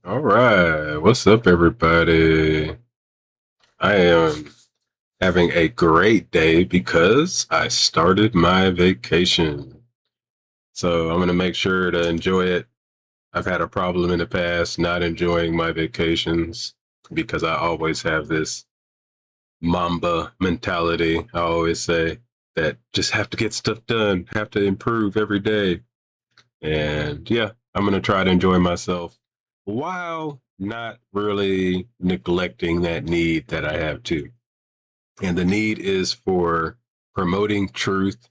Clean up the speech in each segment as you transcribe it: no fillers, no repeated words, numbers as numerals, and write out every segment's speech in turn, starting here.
All right. What's up, everybody? I am having a great day because I started my vacation. So I'm going to make sure to enjoy it. I've had a problem in the past not enjoying my vacations because I always have this Mamba mentality. I always say that just have to get stuff done, have to improve every day. And yeah, I'm going to try to enjoy myself while not really neglecting that need that I have too. And the need is for promoting truth,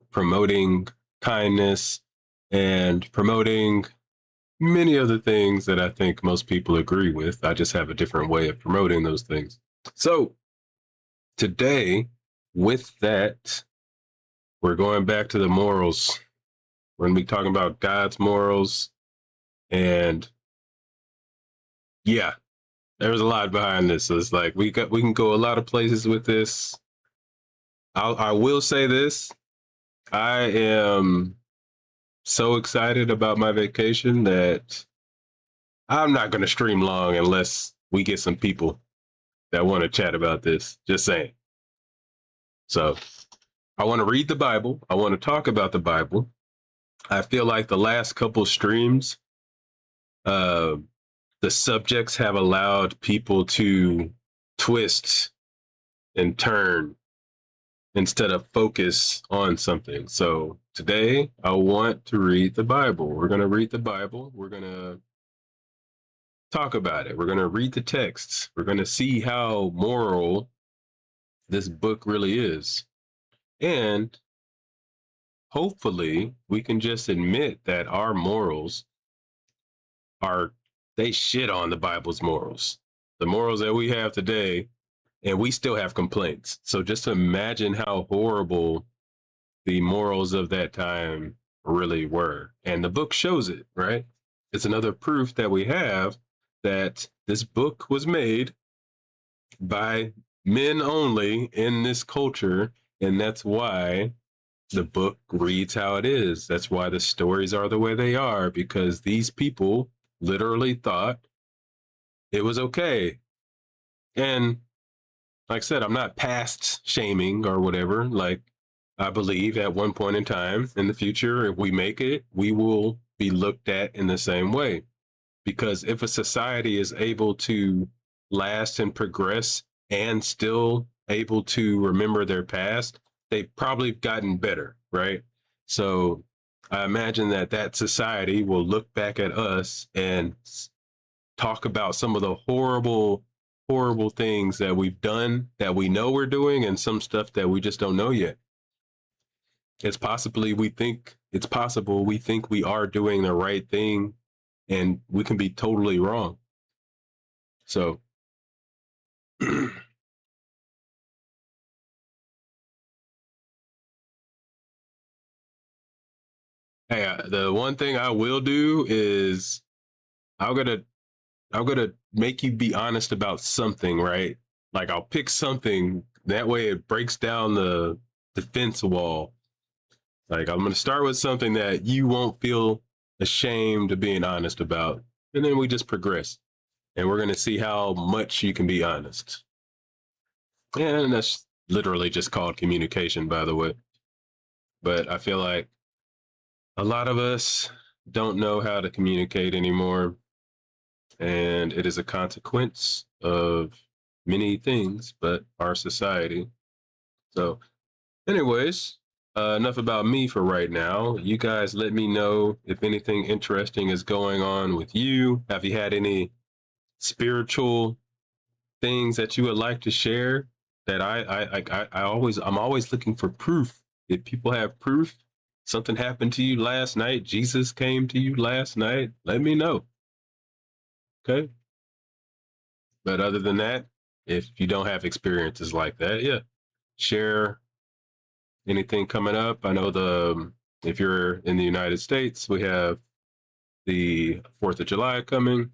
promoting kindness, and promoting many other things that I think most people agree with. I just have a different way of promoting those things. So today, with that, we're going back to the morals. We're going to be talking about God's morals. And yeah, there was a lot behind this. So it's like we can go a lot of places with this. I will say this. I am so excited about my vacation that I'm not going to stream long unless we get some people that want to chat about this. Just saying. So I want to read the Bible. I want to talk about the Bible. I feel like the last couple streams, uh, the subjects have allowed people to twist and turn instead of focus on something. So today I want to read the Bible. We're going to read the Bible. We're going to talk about it. We're going to read the texts. We're going to see how moral this book really is. And hopefully we can just admit that our morals are, they shit on the Bible's morals. The morals that we have today, and we still have complaints. So just imagine how horrible the morals of that time really were. And the book shows it, right? It's another proof that we have that this book was made by men only in this culture. And that's why the book reads how it is. That's why the stories are the way they are, because these people literally thought it was okay. And like I said, I'm not past shaming or whatever. Like, I believe at one point in time in the future, if we make it, we will be looked at in the same way. Because if a society is able to last and progress and still able to remember their past, they've probably gotten better, right? So I imagine that that society will look back at us and talk about some of the horrible things that we've done that we know we're doing and some stuff that we just don't know yet. It's possible we think we are doing the right thing and we can be totally wrong. So hey, the one thing I will do is I'm gonna I'm gonna make you be honest about something, right? Like I'll pick something that way it breaks down the defense wall. Like I'm gonna start with something that you won't feel ashamed of being honest about, and then we just progress, and we're gonna see how much you can be honest. And that's literally just called communication, by the way. But I feel like a lot of us don't know how to communicate anymore, and it is a consequence of many things, but our society. So, anyways, enough about me for right now. You guys let me know if anything interesting is going on with you. Have you had any spiritual things that you would like to share? That I'm always looking for proof. If people have proof, something happened to you last night, Jesus came to you last night, let me know. Okay. But other than that, if you don't have experiences like that, yeah, share anything coming up. I know if you're in the United States, we have the 4th of July coming.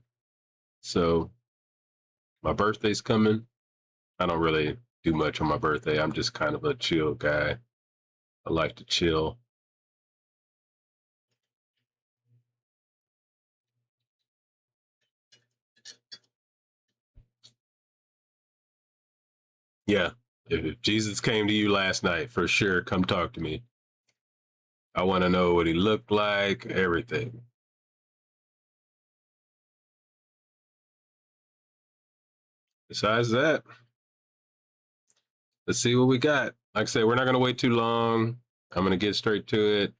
So my birthday's coming. I don't really do much on my birthday. I'm just kind of a chill guy. I like to chill. Yeah. If Jesus came to you last night, for sure, come talk to me. I want to know what he looked like, everything. Besides that, let's see what we got. Like I said, we're not going to wait too long. I'm going to get straight to it.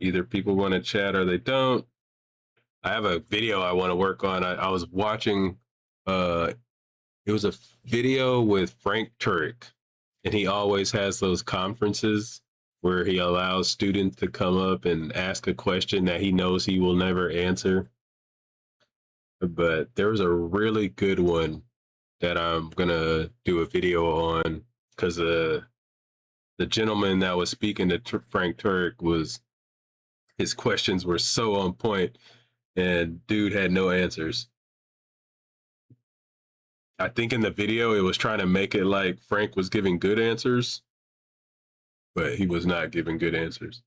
Either people want to chat or they don't. I have a video I want to work on. I was watching, it was a video with Frank Turek, and he always has those conferences where he allows students to come up and ask a question that he knows he will never answer. But there was a really good one that I'm gonna do a video on because the gentleman that was speaking to Frank Turek was his questions were so on point, and dude had no answers. I think in the video it was trying to make it like Frank was giving good answers, but he was not giving good answers.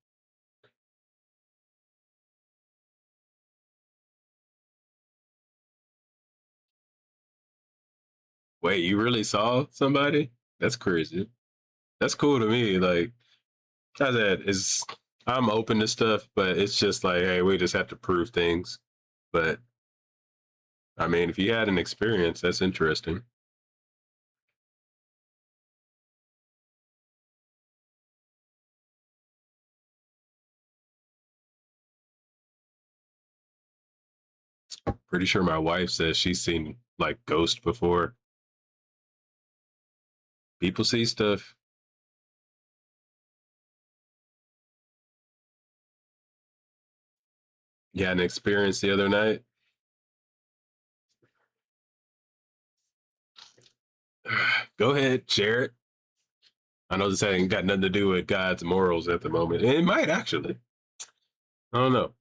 Wait, you really saw somebody? That's crazy. That's cool to me. Like I said, is I'm open to stuff, but it's just like, hey, we just have to prove things. But I mean, if you had an experience, that's interesting. Pretty sure my wife says she's seen like ghosts before. People see stuff. You had an experience the other night. Go ahead, share it. I know this ain't got nothing to do with God's morals at the moment. It might actually. I don't know.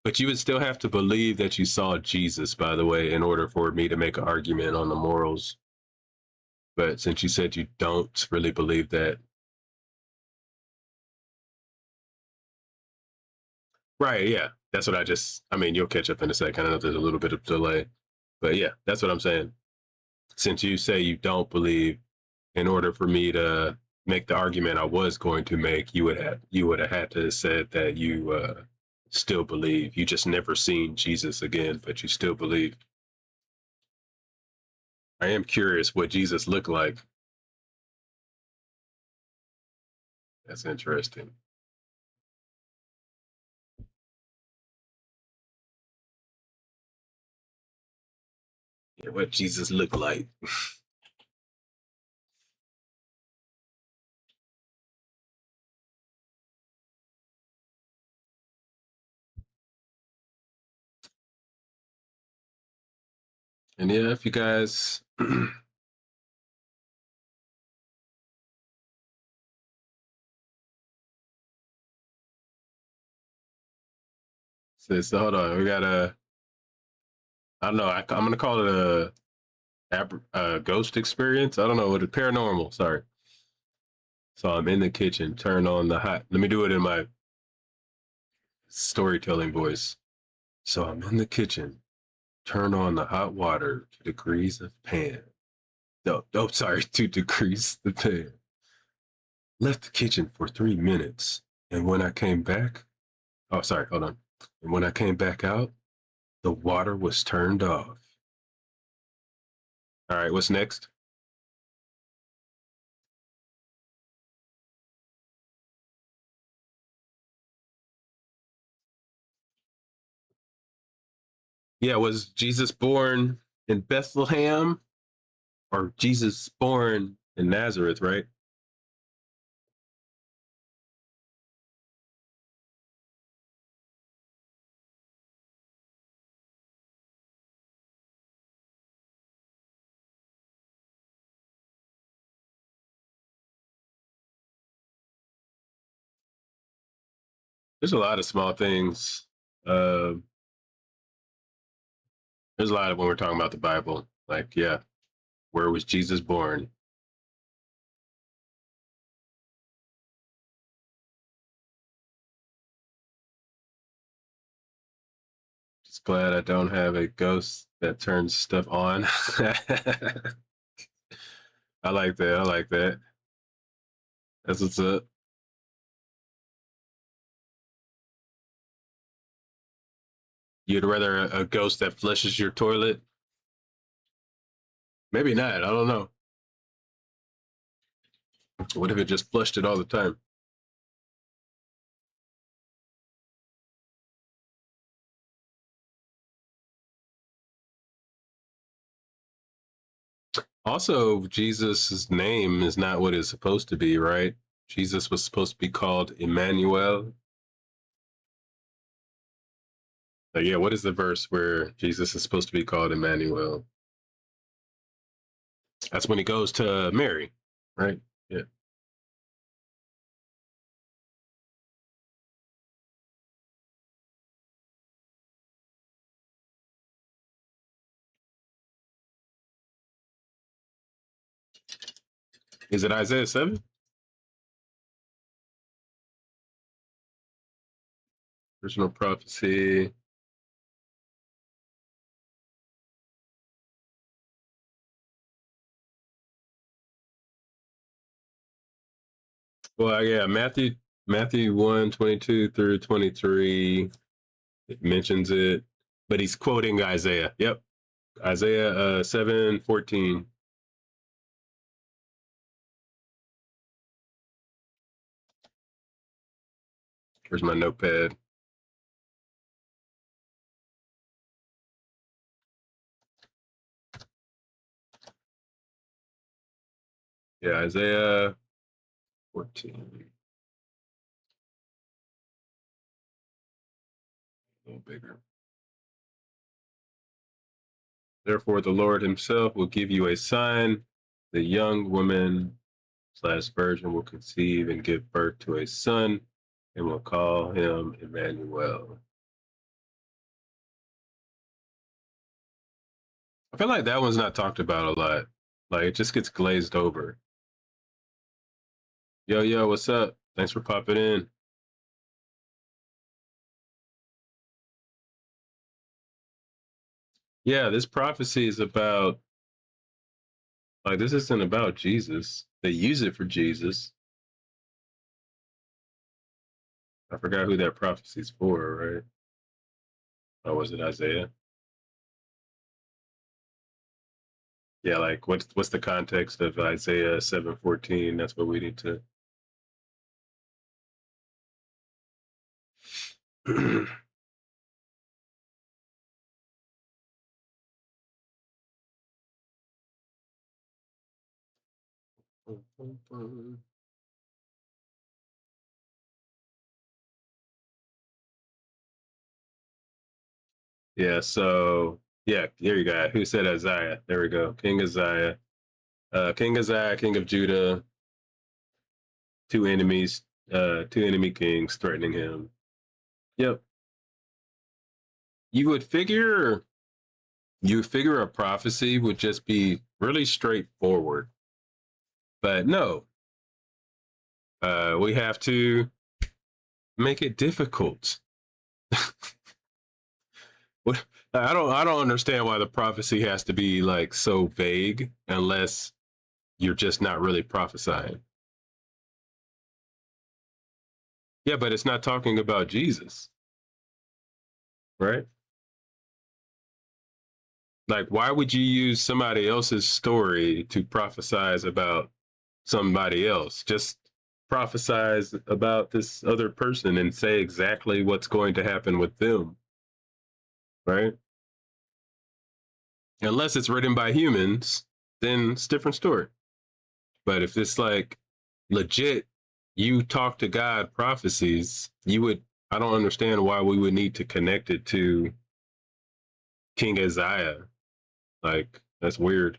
But you would still have to believe that you saw Jesus, by the way, in order for me to make an argument on the morals. But since you said you don't really believe that, right? Yeah, that's what I just. I mean, you'll catch up in a second. I know there's a little bit of delay, but yeah, that's what I'm saying. Since you say you don't believe, in order for me to make the argument I was going to make, you would have had to have said that you still believe. You just never seen Jesus again, but you still believe. I am curious what Jesus looked like. That's interesting. Yeah, what Jesus looked like. And yeah, if you guys so hold on, we got a. I don't know. I'm gonna call it a ghost experience. I don't know what a paranormal. Sorry. So I'm in the kitchen. Turn on the hot. Let me do it in my storytelling voice. So I'm in the kitchen. Turn on the hot water to degrees of pan. No, no, sorry, to decrease the pan. Left the kitchen for 3 minutes. And when I came back, oh, sorry, hold on. And when I came back out, the water was turned off. All right, what's next? Yeah, was Jesus born in Bethlehem or Jesus born in Nazareth, right? There's a lot of small things. Uh, there's a lot of when we're talking about the Bible. Like, yeah, where was Jesus born? Just glad I don't have a ghost that turns stuff on. I like that. I like that. That's what's up. You'd rather a ghost that flushes your toilet? Maybe not. I don't know. What if it just flushed it all the time? Also, Jesus' name is not what it's supposed to be, right? Jesus was supposed to be called Emmanuel. Yeah, what is the verse where Jesus is supposed to be called Emmanuel? That's when he goes to Mary, right? Yeah. Is it Isaiah 7? Personal prophecy. Well, yeah, Matthew 1:22 through 23, it mentions it, but he's quoting Isaiah. Yep. Isaiah 7:14. Where's my notepad? Yeah, Isaiah 14. A little bigger. Therefore, the Lord himself will give you a sign. The young woman slash virgin will conceive and give birth to a son and will call him Emmanuel. I feel like that one's not talked about a lot. Like it just gets glazed over. Yo, yo, what's up? Thanks for popping in. Yeah, this prophecy is about, like, this isn't about Jesus. They use it for Jesus. I forgot who that prophecy's for, right? Or was it Isaiah? Yeah, like what's the context of Isaiah 7:14? That's what we need to. Yeah, so yeah, here you go. Who said Isaiah? There we go. King Isaiah. King Isaiah, King of Judah, two enemies, two enemy kings threatening him. Yep. You would figure a prophecy would just be really straightforward. But no. We have to make it difficult. I don't understand why the prophecy has to be like so vague unless you're just not really prophesying. Yeah, but it's not talking about Jesus, right? Like, why would you use somebody else's story to prophesize about somebody else? Just prophesize about this other person and say exactly what's going to happen with them, right? Unless it's written by humans, then it's a different story. But if it's like legit, you talk to God prophecies, you would, I don't understand why we would need to connect it to King Isaiah. Like, that's weird.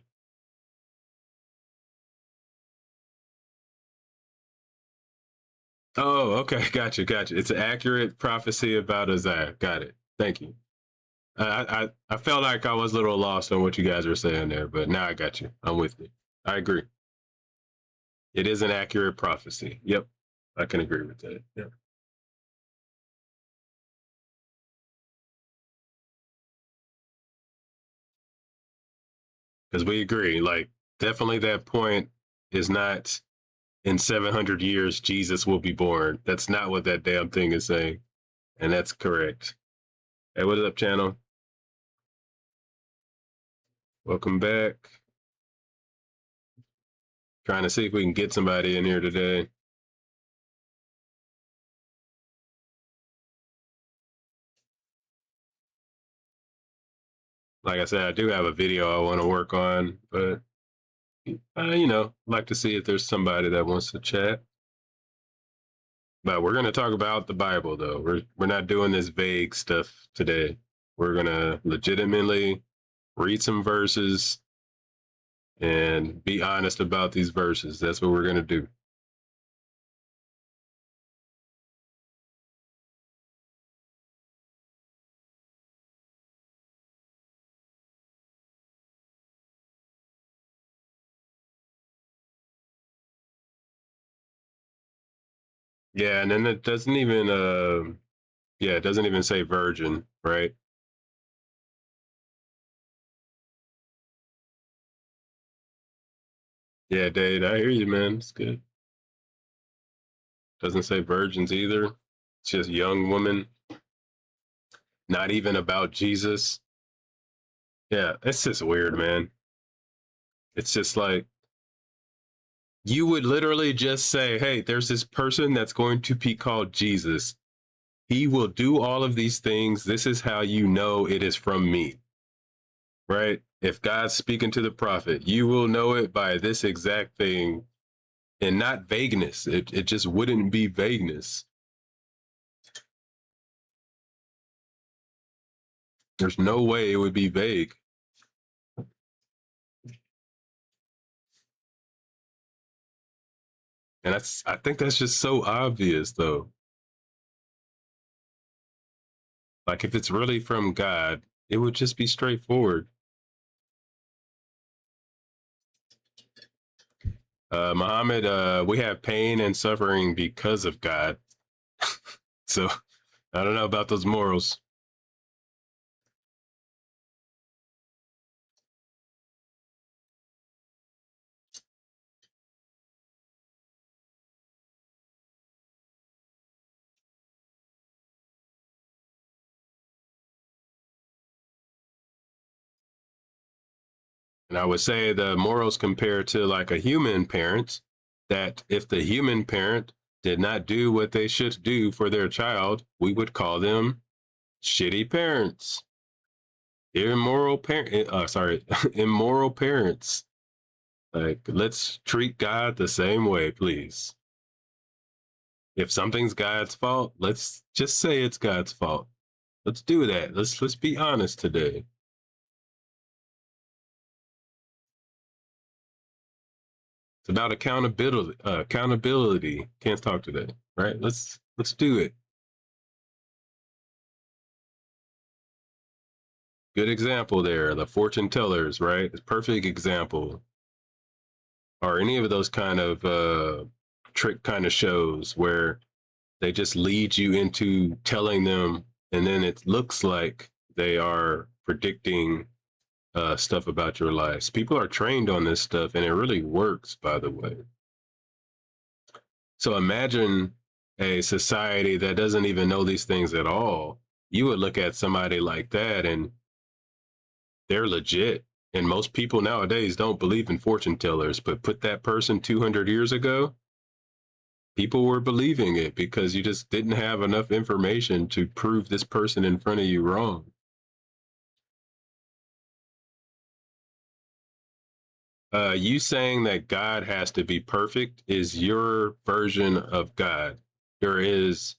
Oh, okay. Gotcha. It's an accurate prophecy about Isaiah. Got it. Thank you. I felt like I was a little lost on what you guys were saying there, but now I got you. I'm with you. I agree. It is an accurate prophecy. Yep. I can agree with that. Yep. because we agree, like, definitely that point is not in 700 years Jesus will be born. That's not what that damn thing is saying, and that's correct. Hey, what is up, channel? Welcome back. Trying to see if we can get somebody in here today. Like I said, I do have a video I want to work on, but like to see if there's somebody that wants to chat. But we're gonna talk about the Bible, though. We're not doing this vague stuff today. We're gonna legitimately read some verses and be honest about these verses. That's what we're gonna do. Yeah, and then it doesn't even it doesn't even say virgin, right? Yeah, Dave, I hear you, man. It's good. Doesn't say virgins either. It's just young women. Not even about Jesus. Yeah, it's just weird, man. It's just like you would literally just say, hey, there's this person that's going to be called Jesus. He will do all of these things. This is how you know it is from me, right? If God's speaking to the prophet, you will know it by this exact thing and not vagueness. It just wouldn't be vagueness. There's no way it would be vague. And I think that's just so obvious, though. Like, if it's really from God, it would just be straightforward. Muhammad, we have pain and suffering because of God. So I don't know about those morals. And I would say the morals compared to like a human parent, that if the human parent did not do what they should do for their child, we would call them shitty parents, immoral parent. Sorry, immoral parents. Like, let's treat God the same way, please. If something's God's fault, let's just say it's God's fault. Let's do that. Let's be honest today. It's about accountability. Accountability. Can't talk today, right? Let's do it. Good example there. The fortune tellers, right? Perfect example. Or any of those kind of trick kind of shows where they just lead you into telling them, and then it looks like they are predicting stuff about your lives. People are trained on this stuff, and it really works, by the way. So imagine a society that doesn't even know these things at all. You would look at somebody like that, and they're legit. And most people nowadays don't believe in fortune tellers, but put that person 200 years ago, people were believing it because you just didn't have enough information to prove this person in front of you wrong. You saying that God has to be perfect is your version of God. There's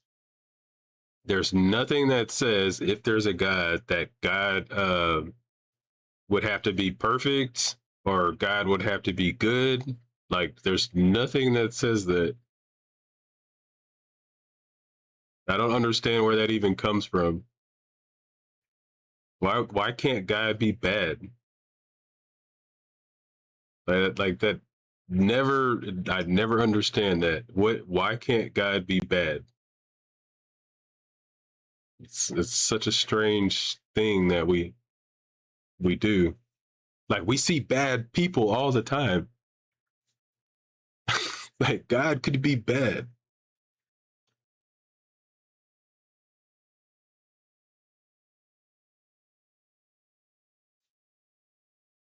nothing that says if there's a God that God would have to be perfect or God would have to be good. Like, there's nothing that says that. I don't understand where that even comes from. Why can't God be bad? Like that never I never understand that. Why can't God be bad? It's such a strange thing that we do. Like we see bad people all the time. Like God could be bad.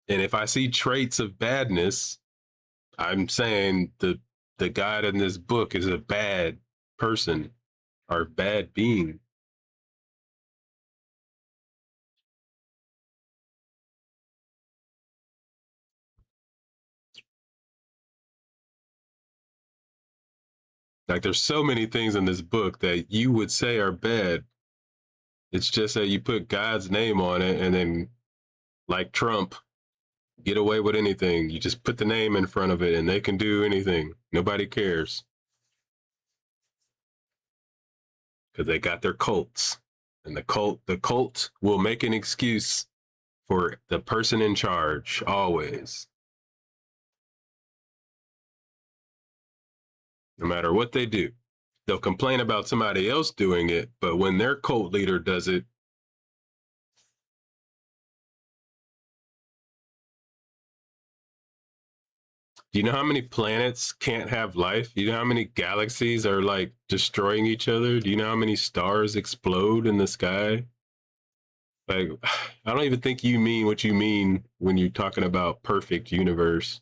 And if I see traits of badness, I'm saying the God in this book is a bad person or bad being. Like there's so many things in this book that you would say are bad. It's just that you put God's name on it and then like Trump, get away with anything. You just put the name in front of it and they can do anything. Nobody cares because they got their cults. And the cult will make an excuse for the person in charge always. No matter what they do. They'll complain about somebody else doing it, but when their cult leader does it, do you know how many planets can't have life? Do you know how many galaxies are like destroying each other? Do you know how many stars explode in the sky? Like, I don't even think you mean what you mean when you're talking about perfect universe.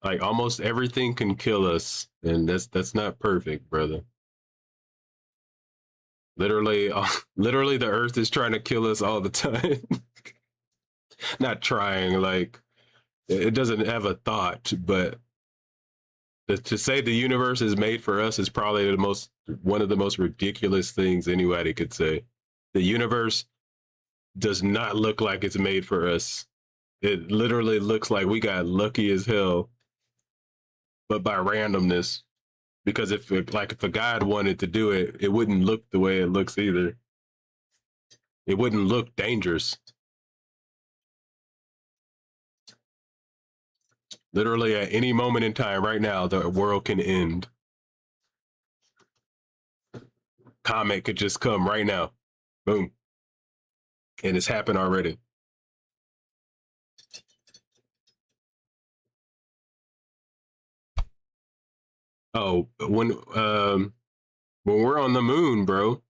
Like almost everything can kill us, and that's not perfect, brother. Literally, literally, the Earth is trying to kill us all the time. Not trying, like it doesn't have a thought, but to say the universe is made for us is probably the most one of the most ridiculous things anybody could say. The universe does not look like it's made for us. It literally looks like we got lucky as hell, but by randomness. Because if a god wanted to do it, it wouldn't look the way it looks either. It wouldn't look dangerous. Literally at any moment in time, right now, the world can end. Comet could just come right now. Boom. And it's happened already. Oh, when we're on the moon, bro,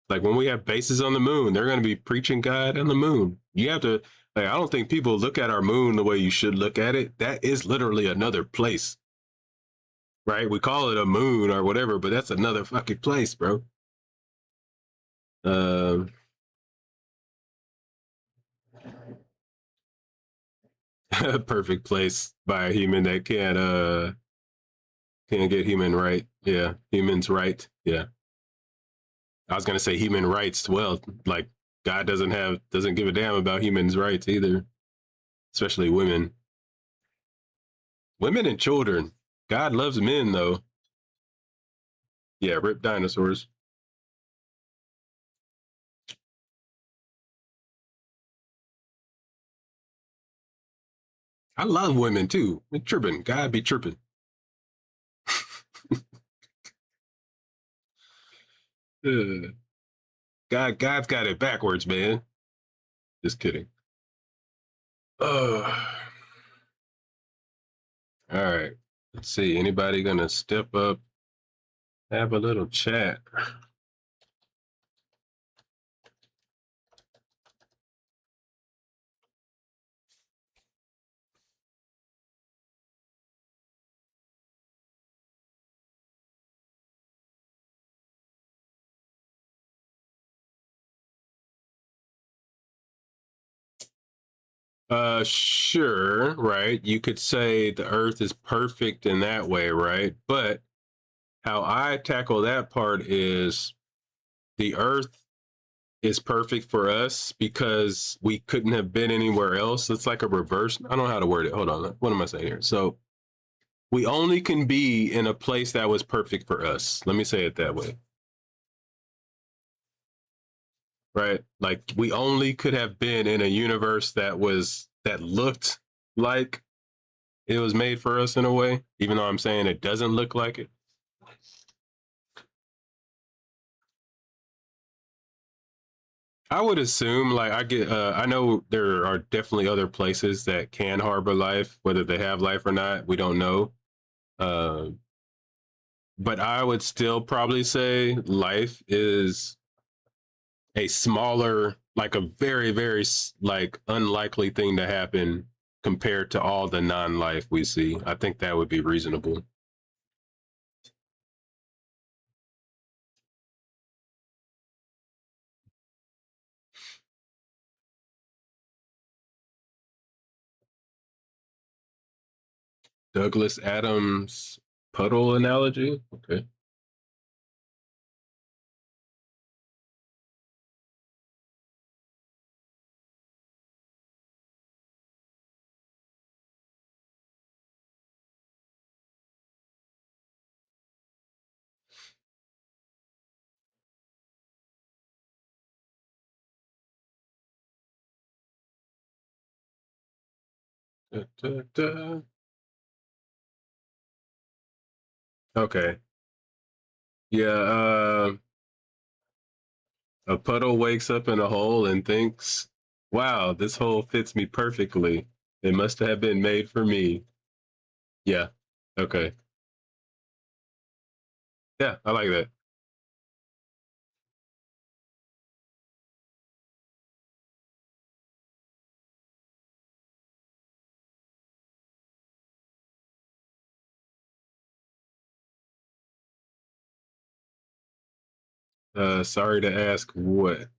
like when we have bases on the moon, they're going to be preaching God on the moon. You have to, like, I don't think people look at our moon the way you should look at it. That is literally another place, right? We call it a moon or whatever, but that's another fucking place, bro. Um, perfect place by a human that can't get human right. Yeah, humans right. Yeah, I was gonna say human rights. Well, like God doesn't give a damn about humans' rights either, especially women. Women and children. God loves men though. Yeah, rip dinosaurs. I love women too. Be tripping. God be tripping. God's got it backwards, man. Just kidding. Uh, all right. Let's see. Anybody gonna step up? Have a little chat. Sure, right. You could say the earth is perfect in that way, right? But how I tackle that part is the earth is perfect for us because we couldn't have been anywhere else. It's like a reverse. I don't know how to word it. Hold on. What am I saying here? So we only can be in a place that was perfect for us. Let me say it that way. Right? Like we only could have been in a universe that looked like it was made for us in a way, even though I'm saying it doesn't look like it. I would assume, like, I know there are definitely other places that can harbor life, whether they have life or not, we don't know. Uh, but I would still probably say life is a smaller, like a very, very like unlikely thing to happen compared to all the non-life we see. I think that would be reasonable. Douglas Adams puddle analogy. Okay. Da, da, da. Okay. Yeah. A puddle wakes up in a hole and thinks, "Wow, this hole fits me perfectly. It must have been made for me." Yeah. Okay. Yeah, I like that. Sorry to ask what.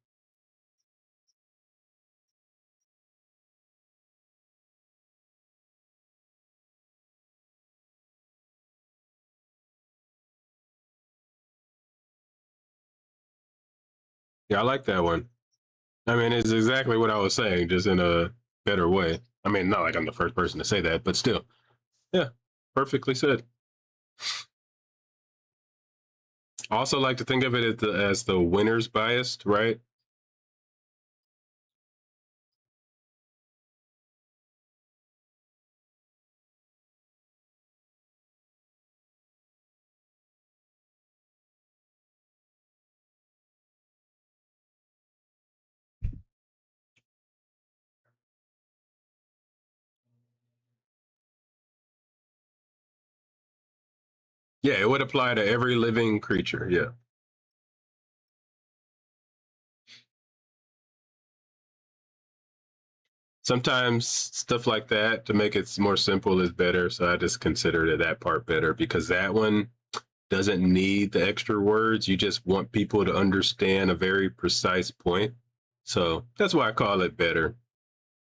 Yeah, I like that one. I mean, it's exactly what I was saying, just in a better way. I mean, not like I'm the first person to say that, but still, yeah, perfectly said. I also like to think of it as the winner's bias, right? Yeah, it would apply to every living creature. Yeah. Sometimes stuff like that to make it more simple is better. So I just considered that part better because that one doesn't need the extra words. You just want people to understand a very precise point. So that's why I call it better.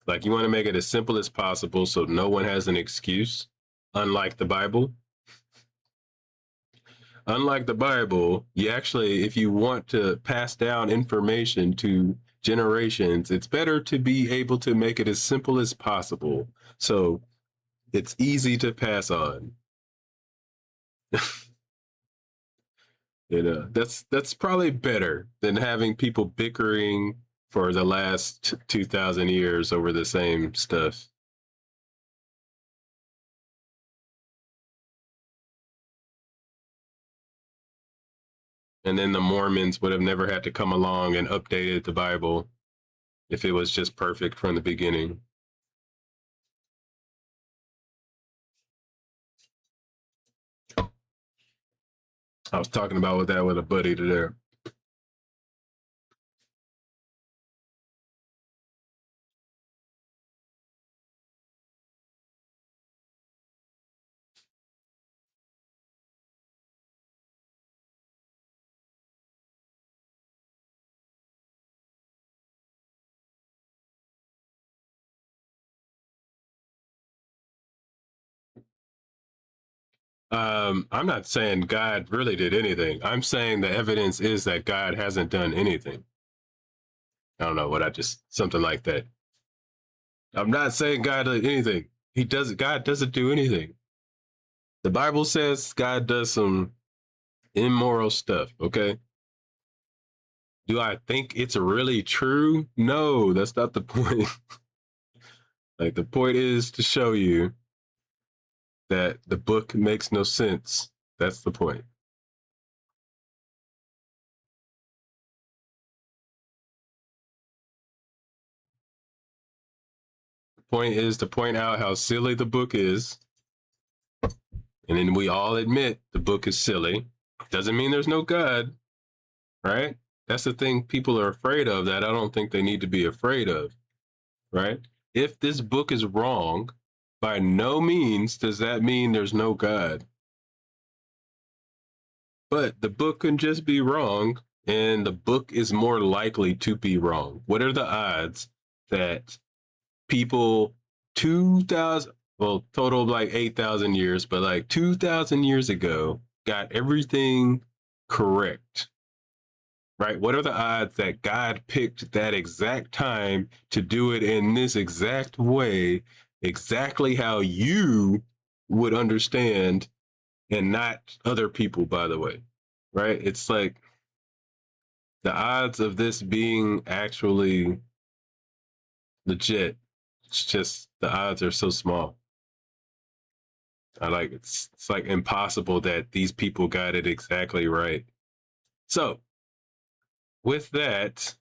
Like you want to make it as simple as possible so no one has an excuse. Unlike the Bible, you actually, if you want to pass down information to generations, it's better to be able to make it as simple as possible. So it's easy to pass on. That's probably better than having people bickering for the last 2,000 years over the same stuff. And then the Mormons would have never had to come along and updated the Bible if it was just perfect from the beginning. I was talking about with that with a buddy today. I'm not saying God really did anything. I'm saying the evidence is that God hasn't done anything. I don't know what I just something like that. I'm not saying God did anything. He doesn't. God doesn't do anything. The Bible says God does some immoral stuff. Okay. Do I think it's really true? No, that's not the point. Like the point is to show you that the book makes no sense. That's the point. point is to point out how silly the book is. And then we all admit the book is silly. Doesn't mean there's no God, right? That's the thing people are afraid of that I don't think they need to be afraid of, right? If this book is wrong, by no means does that mean there's no God. But the book can just be wrong, and the book is more likely to be wrong. What are the odds that people 2,000, well, total of like 8,000 years, but like 2,000 years ago got everything correct, right? What are the odds that God picked that exact time to do it in this exact way, exactly how you would understand, and not other people, by the way, right? It's like the odds of this being actually legit, it's just the odds are so small. I like it's like impossible that these people got it exactly right. So with that,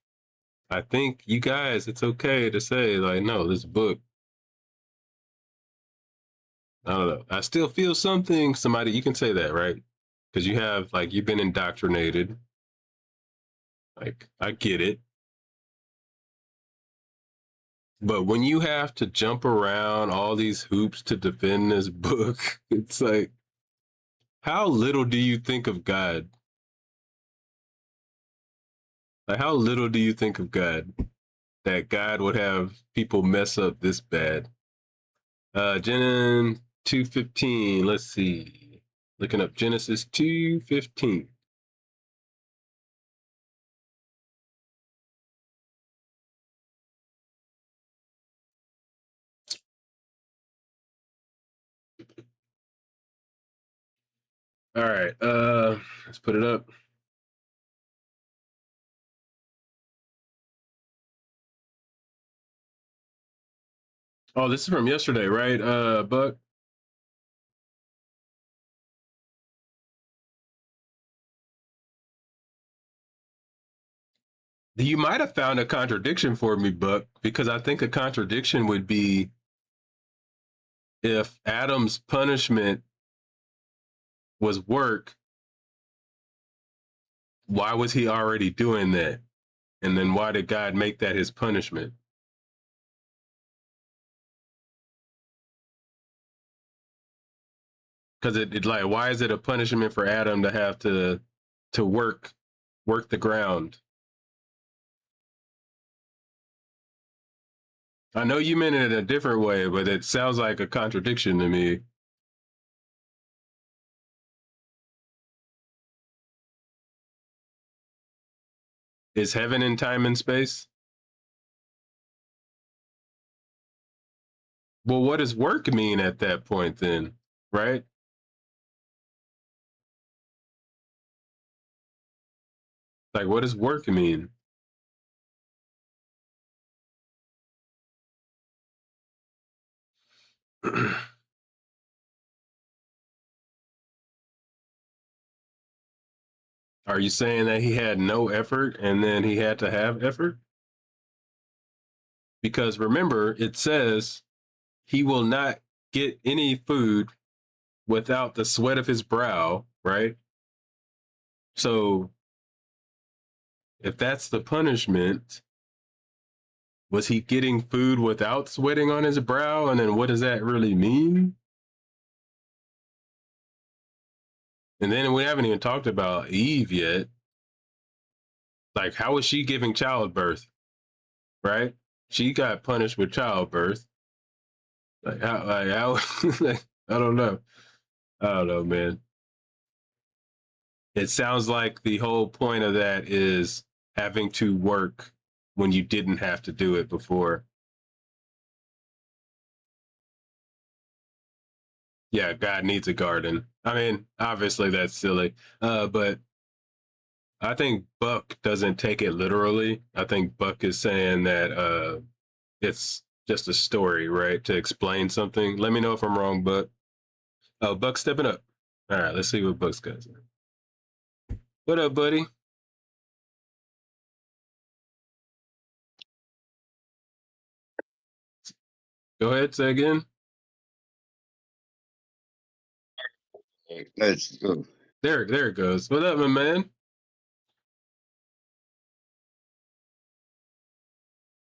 I think you guys, it's okay to say like, no, this book, I don't know. I still feel something. Somebody, you can say that, right? Because you have like you've been indoctrinated. Like I get it. But when you have to jump around all these hoops to defend this book, it's like, how little do you think of God? Like, how little do you think of God that God would have people mess up this bad? Gen 2:15. Let's see. Looking up Genesis 2:15. All right. Let's put it up. Oh, this is from yesterday, right? Buck. You might have found a contradiction for me, Buck, because I think a contradiction would be if Adam's punishment was work, why was he already doing that? And then why did God make that his punishment? Because it like why is it a punishment for Adam to have to work the ground? I know you meant it in a different way, but it sounds like a contradiction to me. Is heaven in time and space? Well, what does work mean at that point then? Right? Like what does work mean? Are you saying that he had no effort and then he had to have effort? Because remember, it says he will not get any food without the sweat of his brow, right? So if that's the punishment, was he getting food without sweating on his brow? And then what does that really mean? And then we haven't even talked about Eve yet. Like, how was she giving childbirth, right? She got punished with childbirth. How I don't know. I don't know, man. It sounds like the whole point of that is having to work when you didn't have to do it before. Yeah, God needs a garden. I mean, obviously that's silly. But I think Buck doesn't take it literally. I think Buck is saying that it's just a story, right? To explain something. Let me know if I'm wrong, Buck. Oh, Buck's stepping up. All right, let's see what Buck's got. What up, buddy? Go ahead, say again. Let's There it goes. What up, my man?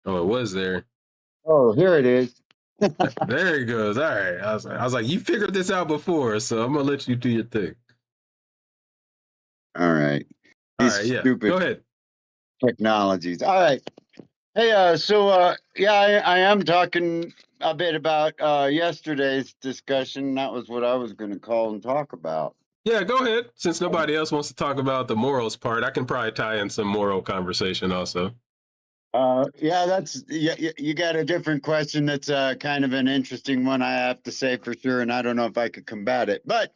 Oh, it was there. Oh, here it is. There it goes. All right. I was like, you figured this out before, so I'm gonna let you do your thing. All right. All These right, yeah. Go stupid ahead. technologies. All right. Hey, yeah, I am talking a bit about yesterday's discussion. That was what I was going to call and talk about. Yeah, go ahead. Since nobody else wants to talk about the morals part, I can probably tie in some moral conversation also. Yeah, that's you got a different question. That's kind of an interesting one, I have to say for sure, and I don't know if I could combat it, but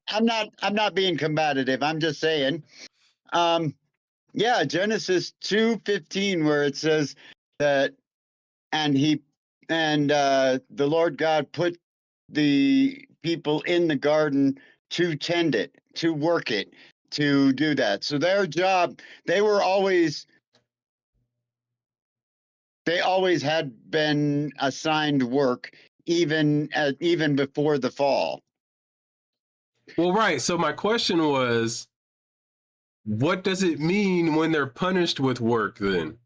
I'm not being combative. I'm just saying, um, yeah, Genesis 2:15, where it says that, and he and the Lord God put the people in the garden to tend it, to work it, to do that. So their job, they were always they always had been assigned work, even before the fall. Well, right. So my question was, what does it mean when they're punished with work then?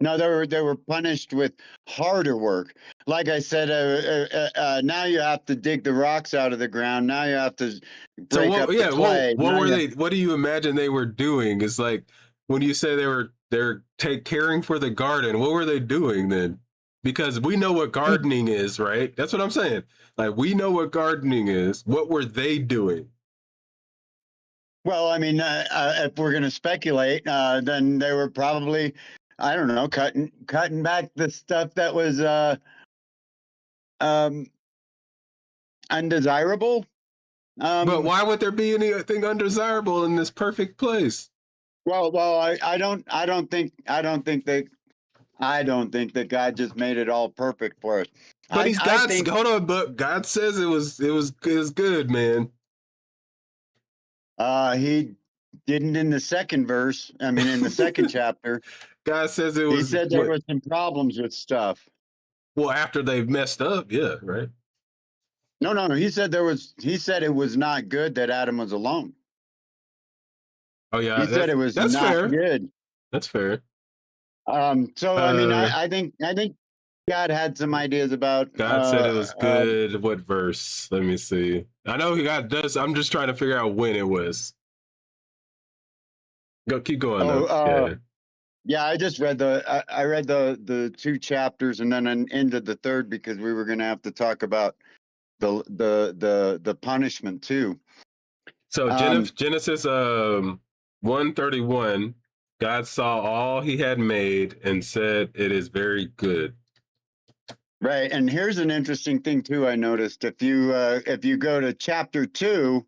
No, they were punished with harder work. Like I said, now you have to dig the rocks out of the ground. Now you have to So break what? up the Yeah. Well, clay. what were they? What do you imagine they were doing? It's like when you say they're caring for the garden. What were they doing then? Because we know what gardening is, right? That's what I'm saying. Like we know what gardening is. What were they doing? Well, I mean, if we're going to speculate, then they were probably, I don't know, cutting back the stuff that was um, undesirable. But Um, why would there be anything undesirable in this perfect place? I don't think that God just made it all perfect for us. But he's I God's. think Hold on, but God says it was good, man. he didn't in the second verse. I mean, in the second chapter, God says it he was said there what? were some problems with stuff. Well, after they've messed up, yeah, right. No, no, no. He said there was. He said it was not good that Adam was alone. Oh yeah, He said it was that's not fair. good. That's fair. So I mean, Uh, I think God had some ideas about. God said it was good. What verse? Let me see. I know God does. I'm just trying to figure out when it was. Go, keep going Oh, though. Yeah. yeah. I just read I read the two chapters and then into the third because we were going to have to talk about the punishment too. So Um, Genesis 131, God saw all he had made and said it is very good. right. And here's an interesting thing too. I noticed if you go to chapter 2,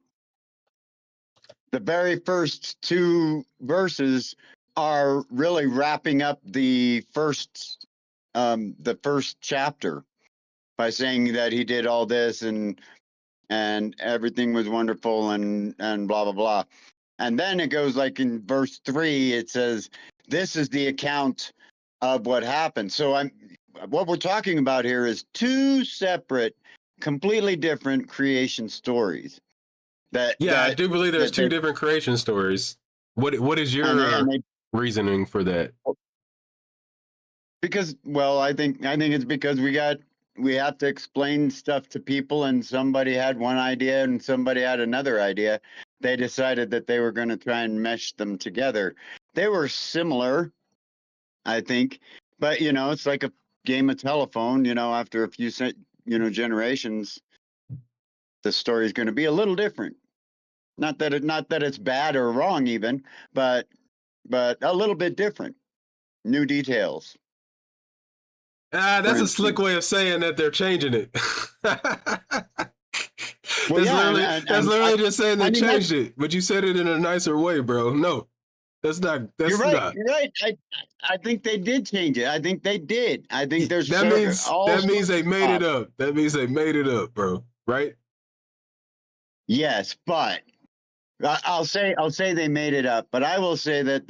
the very first two verses are really wrapping up the first chapter by saying that he did all this and everything was wonderful and blah blah blah. And then it goes like in verse 3, it says, "This is the account of what happened." So what we're talking about here is two separate, completely different creation stories. That Yeah, I that do believe there's that two they different creation stories. What is and your they reasoning for that? because well, I think it's because we have to explain stuff to people, and somebody had one idea and somebody had another idea. They decided that they were going to try and mesh them together. They were similar, I think, but it's like a game of telephone. After a few generations, the story is going to be a little different. Not that it's bad or wrong even, but a little bit different. New details, for That's a slick instance. way of saying that they're changing it. Well, yeah, That's and literally just saying I they mean changed it, but you said it in a nicer way, bro. No, that's not. you're That's right. not. You're right. I think they did change it. I think they did. I think there's That means all that means sorts they of made it stuff. up. That means they made it up, bro. Right? Yes, but I'll say they made it up. But I will say that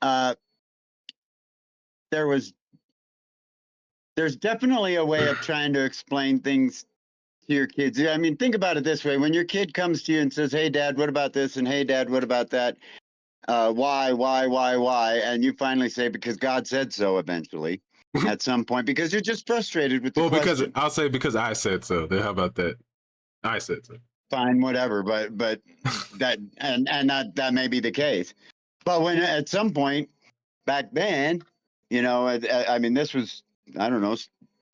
uh, there was there's definitely a way of trying to explain things to your kids. I mean, think about it this way: when your kid comes to you and says, "Hey, Dad, what about this?" and "Hey, Dad, what about that?" Why? And you finally say, "Because God said so." Eventually, at some point, because you're just frustrated with the Well, because question. I'll say because I said so. Then how about that? I said so. Fine, whatever. But that and that may be the case. But when at some point back then, I mean, this was, I don't know,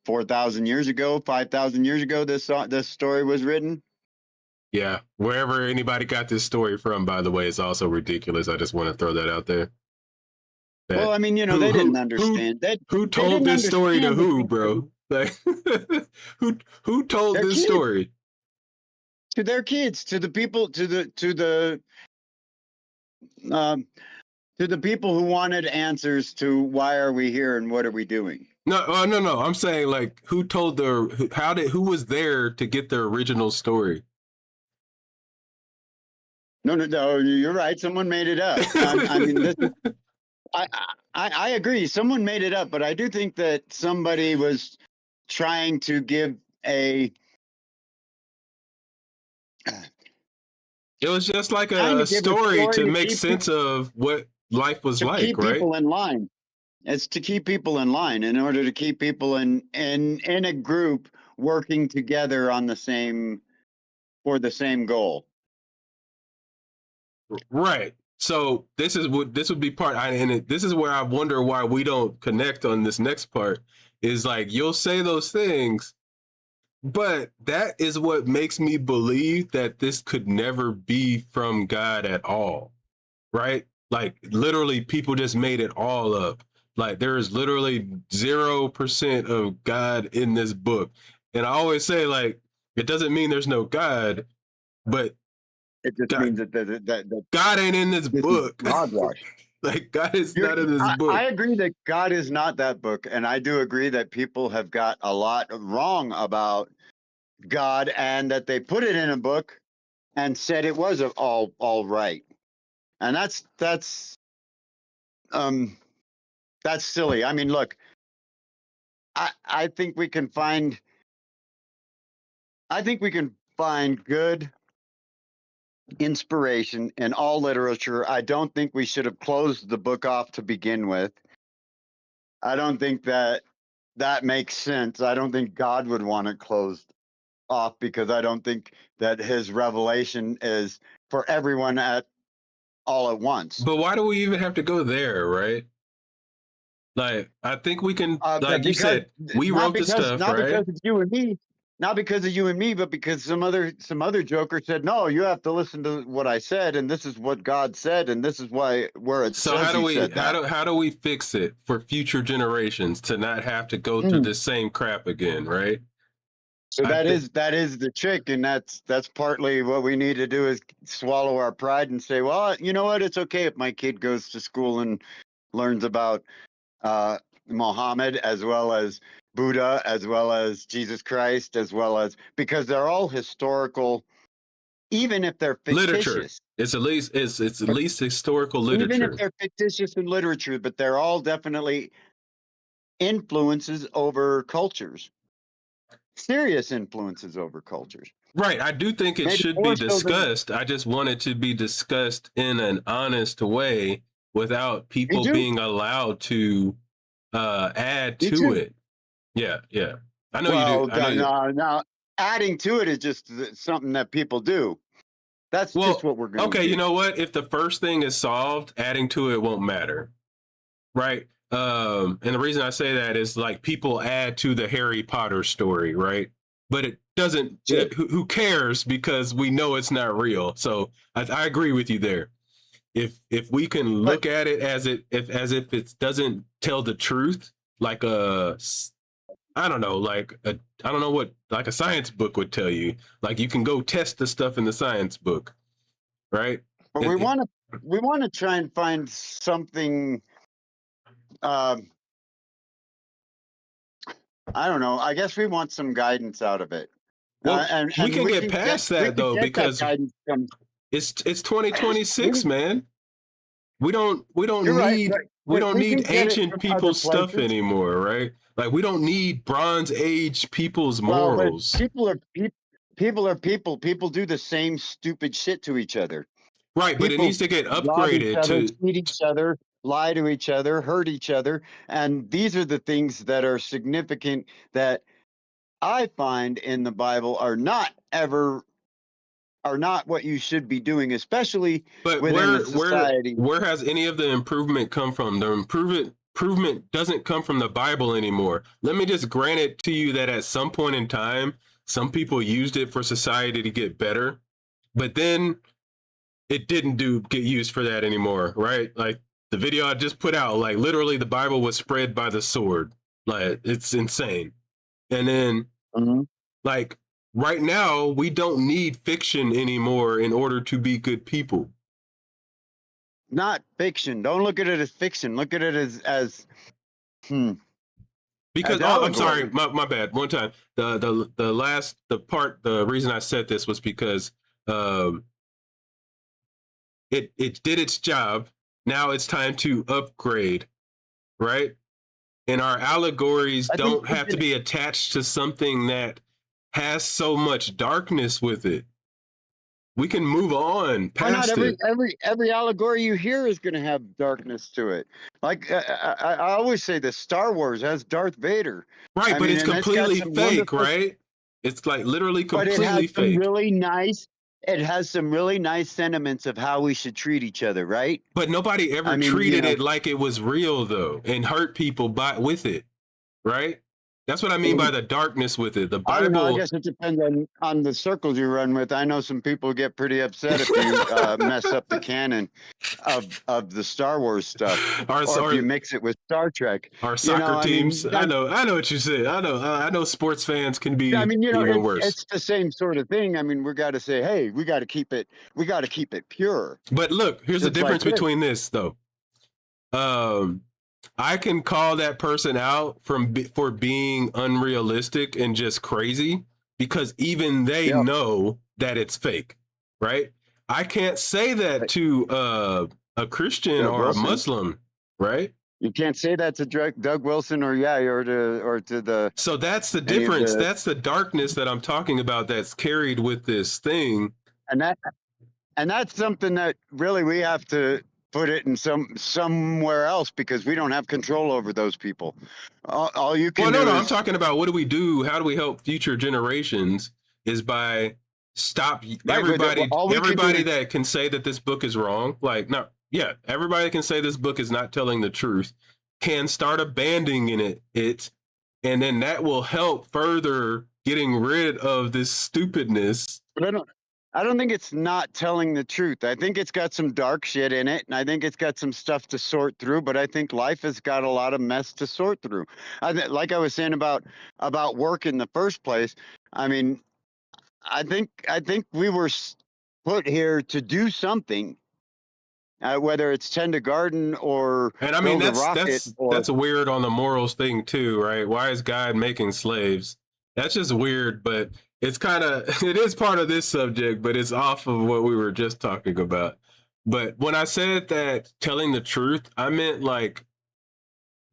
4,000 years ago, 5,000 years ago. This story was written. Yeah, wherever anybody got this story from, by the way, is also ridiculous. I just want to throw that out there. Well, That I mean, who they didn't who understand. who They told didn't this story to understand who, the bro? Like who told their this kids, story? to their kids, to the people, um, to the people who wanted answers to why are we here and what are we doing. No, no. I'm saying like who told who was there to get the original story? No, you're right. Someone made it up. I mean, this is, I, I agree. Someone made it up, but I do think that somebody was trying to give a It was just like trying to a give a story story to make sense of what life was to like, keep right? people in line. It's to keep people in line in order to keep people in a group working together on the same for the same goal. Right. So this would be this is where I wonder why we don't connect on this next part. Is like you'll say those things, but that is what makes me believe that this could never be from God at all. Right? Like literally, people just made it all up. Like there is literally 0% of God in this book, and I always say like it doesn't mean there's no God, but It just God, means that God ain't in this this is book. hogwash. Like God is not in this I book. agree that God is not that book, and I do agree that people have got a lot wrong about God, and that they put it in a book and said it was all right, and um that's silly. I mean, look, I think we can find good inspiration in all literature. I don't think we should have closed the book off to begin with. I don't think that makes sense. I don't think God would want it closed off, because I don't think that his revelation is for everyone at all at once. But why do we even have to go there, right? Like I think we can, But like you because said, we wrote the stuff, not right? because it's you and me, not because of you and me, but because some other joker said, "No, you have to listen to what I said, and this is what God said, and this is where it So says He said that." how do we fix it for future generations to not have to go through Mm. this same crap again, right? So I think that is the trick, and that's partly what we need to do, is swallow our pride and say, "Well, you know what? It's okay if my kid goes to school and learns about uh, Muhammad, as well as Buddha, as well as Jesus Christ, as well as, because they're all historical, even if they're literature. fictitious, It's at but least historical even if literature. they're fictitious in literature, but they're all definitely influences over cultures, serious influences over cultures. Right. I do think it Maybe should be more so than discussed. I just want it to be discussed in an honest way without me people too. being allowed to add Me to too. it. Yeah, yeah. I know you do. Well, I know you. now adding to it is just something that people do. That's just Well, what we're going to okay, you do. know what? If the first thing is solved, adding to it won't matter. Right? And the reason I say that is like people add to the Harry Potter story, right? But it doesn't Sure. who cares because we know it's not real. So I agree with you there. If we can But look at it as as if it doesn't tell the truth, like I don't know, I don't know what like a science book would tell you. Like you can go test the stuff in the science book, right? but we want to try and find something. Um, I don't know. I guess we want some guidance out of it, Well, we and can get past we that could though get that because guidance from it's we 2026, man. We don't You're right. need Right. We can get it ancient from other people's stuff places. anymore, right? Like we don't need Bronze Age people's Well, but morals. people are people. People do the same stupid shit to each other. Right, but it needs People to get rob each upgraded other, to. cheat each other, lie to each other, hurt each other, and these are the things that are significant that I find in the Bible are not what you should be doing, especially But within a society. where has any of the improvement come from? The improvement doesn't come from the Bible anymore. Let me just grant it to you that at some point in time, some people used it for society to get better, but then it didn't do get used for that anymore, right? Like the video I just put out, like literally the Bible was spread by the sword. Like it's insane. And then Mhm. like right now, we don't need fiction anymore in order to be good people. Not fiction. Don't look at it as fiction. Look at it hmm, Because as oh, I'm sorry, allegory. my bad. One time, the reason I said this was because um, it did its job. Now it's time to upgrade, right? And our allegories I think don't it have to did. be attached to something that has so much darkness with it. We can move on Why not? past it. Every allegory you hear is going to have darkness to it. Like I always say, this Star Wars has Darth Vader. Right, I but mean, it's and it's got completely some fake, wonderful, right? It's like literally but it has completely some fake. really nice. It has some really nice sentiments of how we should treat each other, right? But nobody ever I mean, you treated know, it like it was real though and hurt people by with it, right? That's what I mean by the darkness with it. The I don't know. I Bible guess it depends on the circles you run with. I know some people get pretty upset if you mess up the canon of the Star Wars stuff, our or if our you mix it with Star Trek. our You know, soccer I teams. mean, I know what you said. I know sports fans can I be mean, you know, even worse. it's the same sort of thing. I mean, we got to say, hey, we got to keep it pure, But look, here's the just like difference this. between this though. Um I can call that person out for being unrealistic and just crazy because even they Yeah, know that it's fake, right? I can't say that like to a Christian Doug or a Wilson. Muslim, right? You can't say that to Doug Wilson, or yeah, or to the So that's the any of difference. the That's the darkness that I'm talking about that's carried with this thing. and that and that's something that really we have to put it in somewhere else, because we don't have control over those people. All you Well, can no, do no, I'm is talking about what do we do? How do we help future generations? Is by stop right. But all we can do everybody is that can say that this book is wrong. Like, no, yeah, everybody can say this book is not telling the truth. Can start abandoning it, and then that will help further getting rid of this stupidness. but I don't think it's not telling the truth. I think it's got some dark shit in it, and I think it's got some stuff to sort through. But I think life has got a lot of mess to sort through. Like I was saying about work in the first place. I mean, I think we were put here to do something, whether it's tend a garden or And I mean build a rocket or that's weird on the morals thing too, right? Why is God making slaves? That's just weird, but it's kind of it is part of this subject, but it's off of what we were just talking about. But when I said that telling the truth, I meant like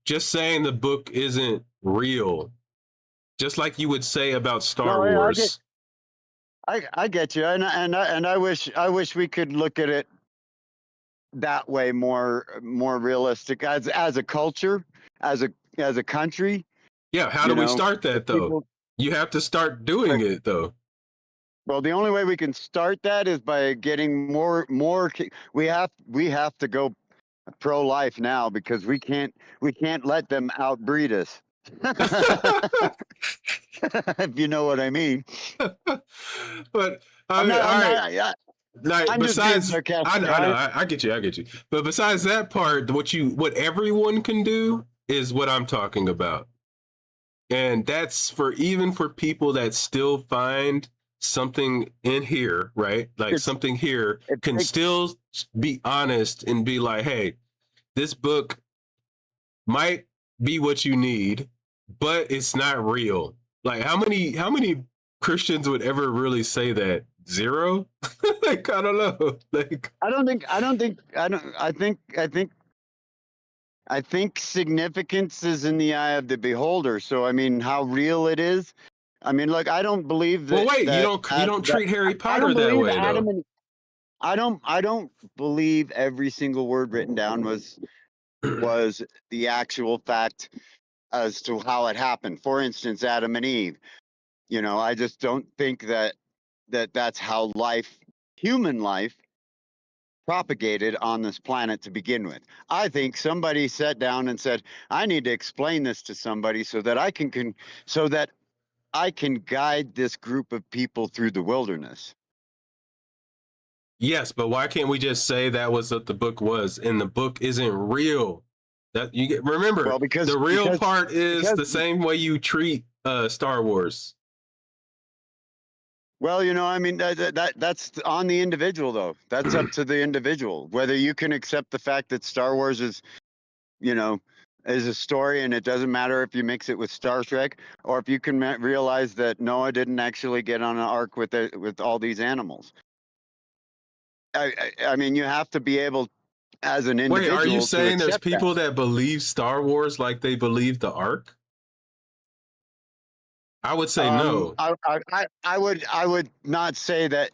just saying the book isn't real, just like you would say about Star no. Wars. I get you, and I wish we could look at it that way, more realistic as a culture, as a country. Yeah, how do You we know, start if that though? people. You have to start doing Right. it though. Well, the only way we can start that is by getting more. We have to go pro life now, because we can't let them outbreed us. If you know what I mean. But I mean, all I'm right. not. Yeah, Like I'm just being besides, sarcastic. I know, I get you. But besides that part, what everyone can do is what I'm talking about, and that's for even for people that still find something in here, right? Like It's something here it can takes. still be honest and be like, hey, this book might be what you need, but it's not real. Like how many Christians would ever really say that? zero. Like I don't know. Like I think significance is in the eye of the beholder. So I mean, how real it is. I mean, look, I don't believe well, that wait, that you don't that treat Harry I Potter don't that believe way Adam though. and I don't believe every single word written down was the actual fact as to how it happened. For instance, Adam and Eve. You know, I just don't think that's how human life propagated on this planet to begin with. I think somebody sat down and said, "I need to explain this to somebody so that so that I can guide this group of people through the wilderness." Yes, but why can't we just say that was what the book was, and the book isn't real? That you get. Remember, Well, the real part is because the same way you treat Star Wars. well, you know, I mean that's on the individual though. That's up to the individual whether you can accept the fact that Star Wars is, you know, is a story, and it doesn't matter if you mix it with Star Trek, or if you can realize that Noah didn't actually get on an ark with all these animals. I mean, you have to be able, as an Wait, are you individual, to saying there's accept that. people that believe Star Wars like they believe the Ark? I would say no. I would not say that.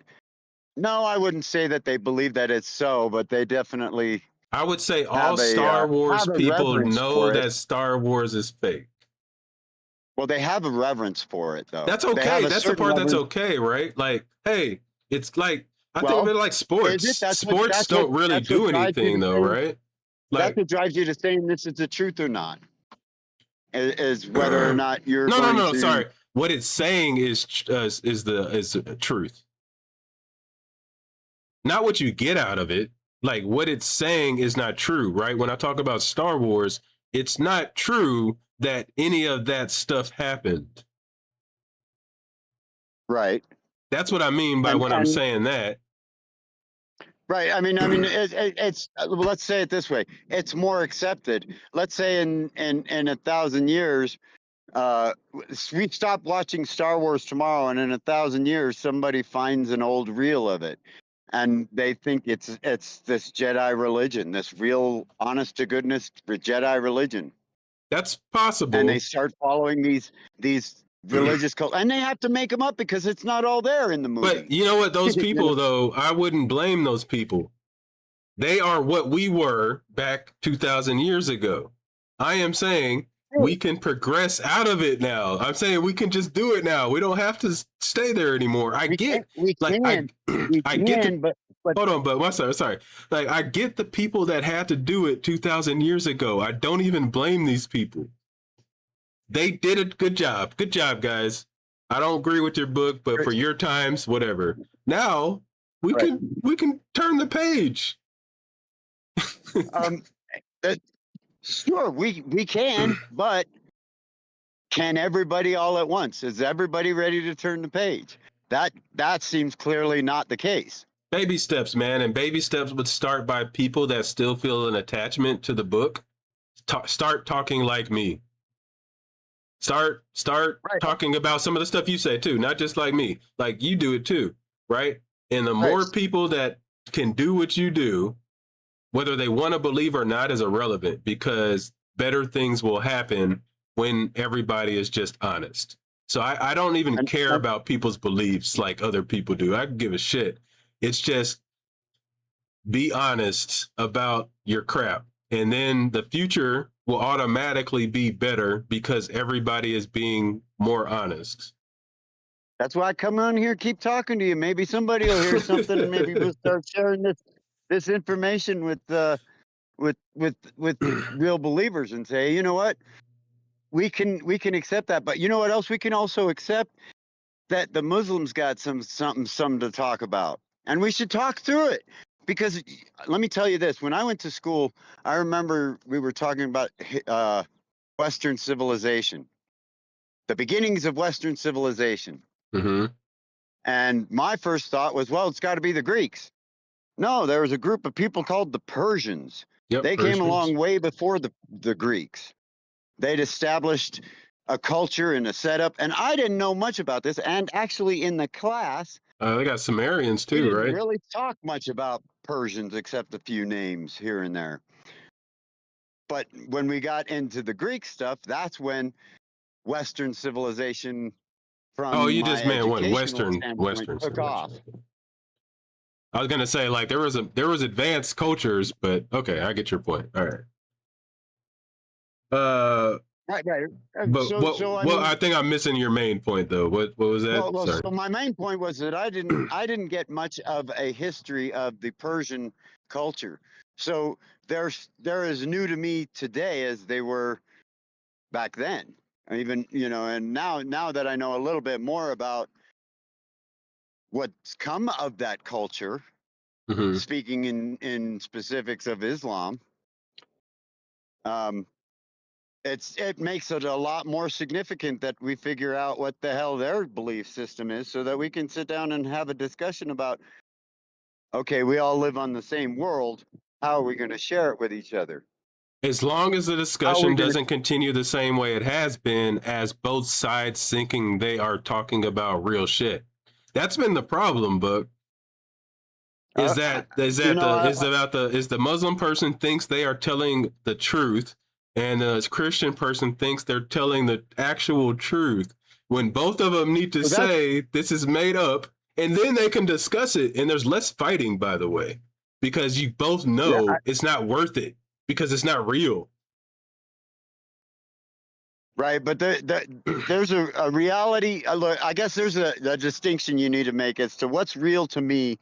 No, I wouldn't say that they believe that it's so, but they definitely I would say all Star Wars have a people reverence know for it. that Star Wars is fake. Well, they have a reverence for it, though. That's They have okay. a That's the certain part that's reverence. okay, right? Like, hey, it's like I think of Well, it like is it? sports. Sports don't really That's what do drives you anything to though, saying. right? That's Like what drives you to saying this is the truth or not. Is whether or no, not you're no, going no. to. Sorry. What it's saying is the truth, not what you get out of it. Like what it's saying is not true, right? When I talk about Star Wars, it's not true that any of that stuff happened. Right. That's what I mean by when I'm And saying that. right. It's well, let's say it this way. It's more accepted. Let's say in 1,000 years, we stop watching Star Wars tomorrow, and in 1,000 years, somebody finds an old reel of it, and they think it's this Jedi religion, this real, honest to goodness Jedi religion, That's and they possible. start following these religious cults, and they have to make them up because it's not all there in the But movie. you know what? Those You know? people, though, I wouldn't blame those people. They are what we were back 2,000 years ago. I am saying we can progress out of it now. I'm saying we can just do it now. We don't have to stay there anymore. I get, We like, can, we I get the, can, but hold on, but sorry. Like, I get the people that had to do it 2,000 years ago. I don't even blame these people. They did a good job. Good job, guys. I don't agree with your book, but for your times, whatever. Now we right. can turn the page. Um, sure, we can, but can everybody all at once? Is everybody ready to turn the page? That seems clearly not the case. Baby steps, man, and baby steps would start by people that still feel an attachment to the book. Start talking like me. Start Right, talking about some of the stuff you say too, not just like me. Like you do it too, right? And the right. more people that can do what you do, whether they want to believe or not, is irrelevant because better things will happen when everybody is just honest. So I don't even And, care and about people's beliefs like other people do. I can give a shit. It's just be honest about your crap. And then the future will automatically be better because everybody is being more honest. that's why I come on here, keep talking to you. Maybe somebody will hear something, and maybe we'll start sharing this information with real believers and say, you know what, we can accept that. But you know what else we can also accept? That the Muslims got something to talk about, and we should talk through it. Because let me tell you this: when I went to school, I remember we were talking about Western civilization, the beginnings of Western civilization, Mm-hmm. and my first thought was, well, it's got to be the Greeks. No, there was a group of people called the Persians. Yep, They came Persians. along way before the Greeks. They'd established a culture and a setup, and I didn't know much about this. And actually, in the class, They got Sumerians We too, didn't right? really talk much about Persians except a few names here and there. But when we got into the Greek stuff, that's when Western civilization, Oh, from you my just meant what educational standpoint, Western took off. civilization. I was gonna say like there was advanced cultures, but okay, I get your point. All right. Uh, Right, right. but So I what mean, I think I'm missing your main point though. What was that? so Sorry. my main point was that I didn't get much of a history of the Persian culture. So they're as new to me today as they were back then. Even, and now that I know a little bit more about what's come of that culture, Hmm. speaking in specifics of Islam, um, it makes it a lot more significant that we figure out what the hell their belief system is, so that we can sit down and have a discussion about, okay, we all live on the same world. How are we going to share it with each other? As long as the How are we discussion going to? doesn't continue the same way it has been, as both sides thinking they are talking about real shit. That's been the problem, but Uh, you know, is the Muslim person thinks they are telling the truth and the Christian person thinks they're telling the actual truth when both of them need to well, that's say this is made up, and then they can discuss it, and there's less fighting, by the way, because you both yeah, know it's not worth it because it's not real. right. But there's a reality. Look, I guess there's a distinction you need to make as to what's real to me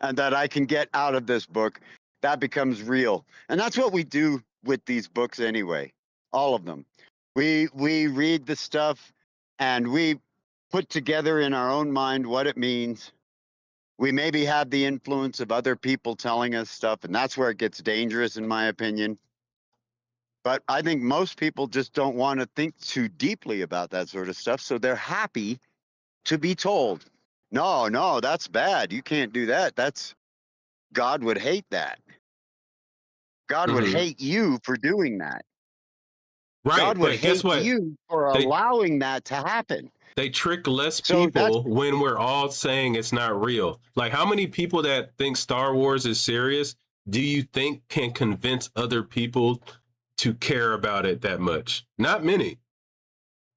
and that I can get out of this book. That becomes real, and that's what we do with these books anyway. All of them. We read the stuff, and we put together in our own mind what it means. We maybe have the influence of other people telling us stuff, and that's where it gets dangerous, in my opinion. But I think most people just don't want to think too deeply about that sort of stuff, so they're happy to be told, no, no, that's bad. You can't do that. That's God would hate that. God would Hmm. hate you for doing that. God Right, would but guess hate what? you for They allowing that to happen. they trick less So that's people when we're all saying it's not real. Like, how many people that think Star Wars is serious do you think can convince other people to care about it that much? Not many.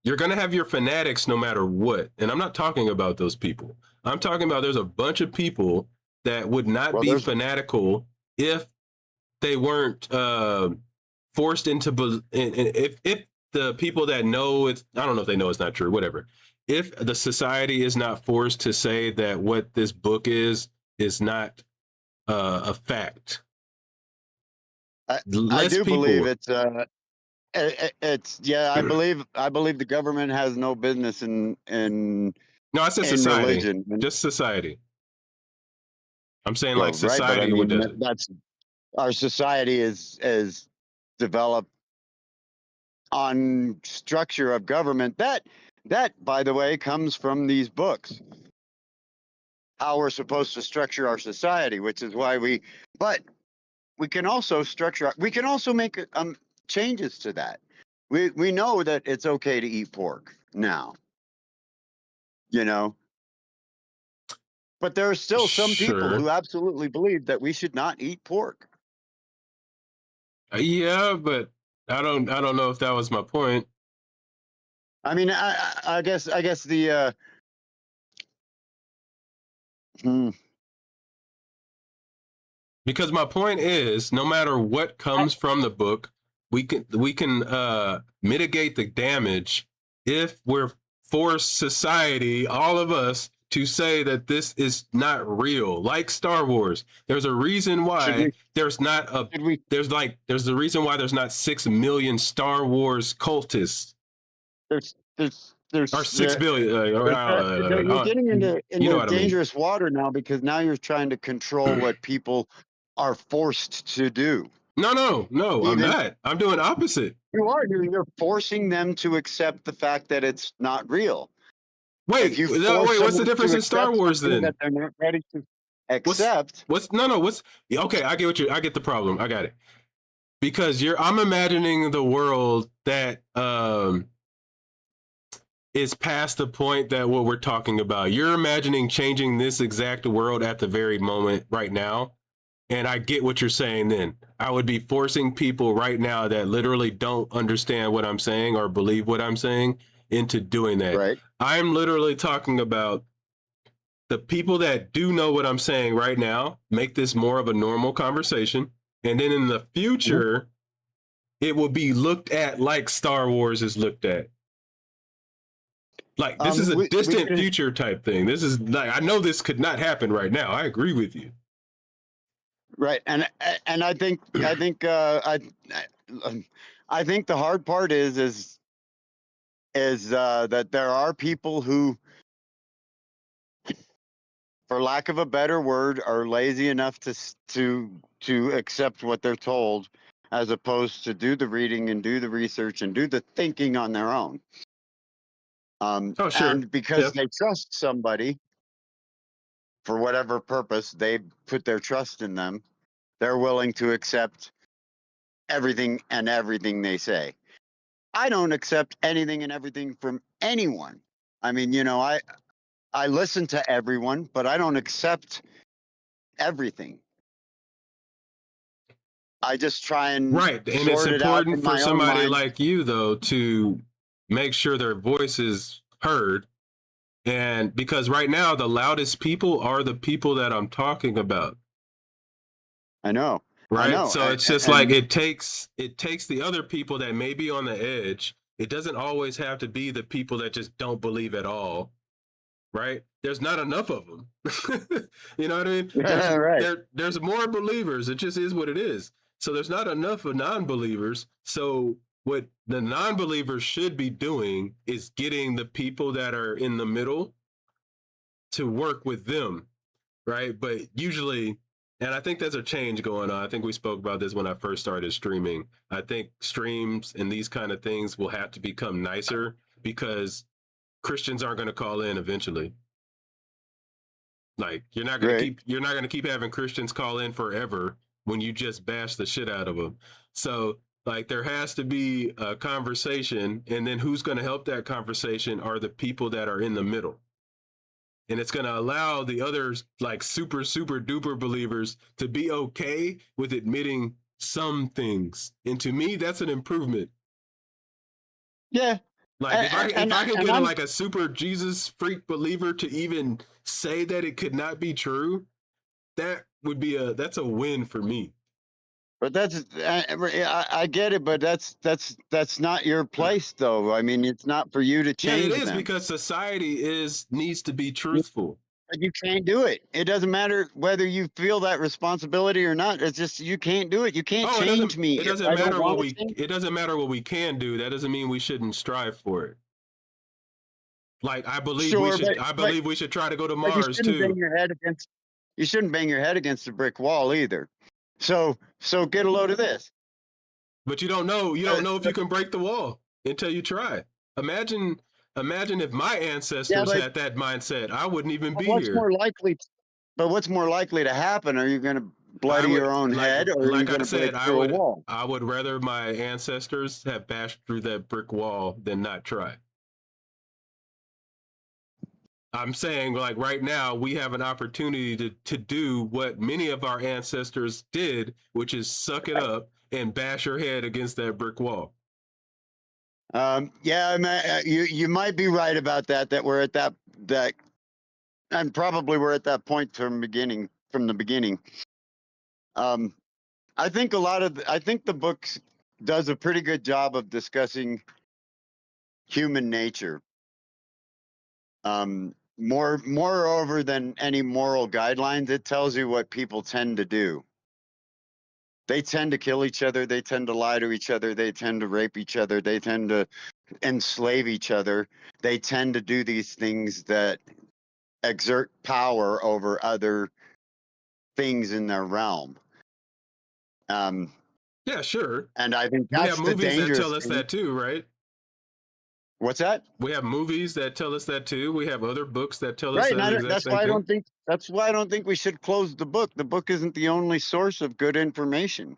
You're going to have your fanatics no matter what. And I'm not talking about those people. I'm talking about there's a bunch of people that would not well, be there's fanatical if they weren't forced into if the people that know it's, I don't know if they know it's not true, whatever. If the society is not forced to say that what this book is not a fact, I, I less do believe people. it's yeah, I believe the government has no business No, I said in society, religion. just society. I'm saying like Well, right, but I society would mean does it. that's our society is developed on structure of government. That, by the way, comes from these books. How we're supposed to structure our society, which is why but we can also we can also make changes to that. We know that it's okay to eat pork now, you know, but there are still some people Sure. who absolutely believe that we should not eat pork. Yeah, but I don't know if that was my point. I mean, I guess the hmm, Because my point is, no matter what I- comes from the book, we can mitigate the damage if we're forced society, all of us, to say that this is not real. Like Star Wars, there's a reason should why we there's not a should we there's the reason why there's not 6 million Star Wars cultists or there's 6 billion. you're getting You know into what I mean? dangerous water now, because now you're trying to control what people are forced to do. No, I'm Even not. I'm doing opposite. you're forcing them to accept the fact that it's not real. If Wait, you no, force wait. What's the someone difference to in Star accept Wars something then? that they're not ready to What's accept, what's no no what's yeah, okay? I get the problem. I got it because I'm imagining the world that is past the point that what we're talking about. You're imagining changing this exact world at the very moment right now. And I get what you're saying then. I would be forcing people right now that literally don't understand what I'm saying or believe what I'm saying into doing that. Right. I'm literally talking about the people that do know what I'm saying right now, make this more of a normal conversation. And then in the Mhm. future, it will be looked at like Star Wars is looked at. Like this is a We distant can, future type thing. This is like I know this could not happen right now. I agree with you. right, and I think the hard part is that there are people who, for lack of a better word, are lazy enough to accept what they're told, as opposed to do the reading and do the research and do the thinking on their own. Oh, sure. And because Yeah. they trust somebody for whatever purpose they put their trust in them, they're willing to accept everything they say. I don't accept anything and everything from anyone. I mean, I listen to everyone, but I don't accept everything. I just try and Right. And it's sort it out important in for my own somebody mind. like you, though, to make sure their voice is heard. And because right now, the loudest people are the people that I'm talking about. I know. I Right. know. So it's just like And it takes the other people that may be on the edge. It doesn't always have to be the people that just don't believe at all. Right. There's not enough of them. You know what I mean? right. There's more believers. It just is what it is. So there's not enough of non-believers. So what the non-believers should be doing is getting the people that are in the middle to work with them, right? But usually, and I think there's a change going on. I think we spoke about this when I first started streaming. I think streams and these kind of things will have to become nicer because Christians aren't going to call in eventually. Like Right. you're not gonna keep having Christians call in forever when you just bash the shit out of them. So like there has to be a conversation, and then who's going to help that conversation are the people that are in the middle. And it's going to allow the others, like super duper believers, to be okay with admitting some things. And to me, that's an improvement. Yeah. Like And if I could and get a, I'm like a super Jesus freak believer to even say that it could not be true, that's a win for me. but that's I get it, but that's not your place though. I mean, it's not for you to Yeah, it change is them. because society is needs to be truthful. But you can't do it. It doesn't matter whether you feel that responsibility or not. It's just you can't do it. You can't Oh, change me it if doesn't I don't matter want to change. it doesn't matter what we can do. That doesn't mean we shouldn't strive for it. Like Sure, I but believe we should try to go to but Mars too. you shouldn't bang your head against a brick wall either. So get a load of this. But you Uh, don't know if you can break the wall until you try. Imagine imagine if my yeah, ancestors had that mindset. I wouldn't even but be here. what's more likely to happen? Are you going to I bloody would your own head, or are you like going I to break said, through a wall? I would rather my ancestors have bashed through that brick wall than not try. I'm saying like right now we have an opportunity to do what many of our ancestors did, which is suck it up and bash your head against that brick wall. Yeah, you might be right about that. That we're at that, and probably we're at that point from the beginning. Um, I think the book does a pretty good job of discussing human nature. Moreover than any moral guidelines, it tells you what people tend to do. They tend to kill each other. They tend to lie to each other. They tend to rape each other. They tend to enslave each other. They tend to do these things that exert power over other things in their realm. Um, Yeah, sure. and I think We have that's the movies that dangerous tell us thing. that too, right? What's that? We have movies that tell us that too. We have other books that tell us Right, and that exact same thing. that's why I don't think we should close the book. The book isn't the only source of good information.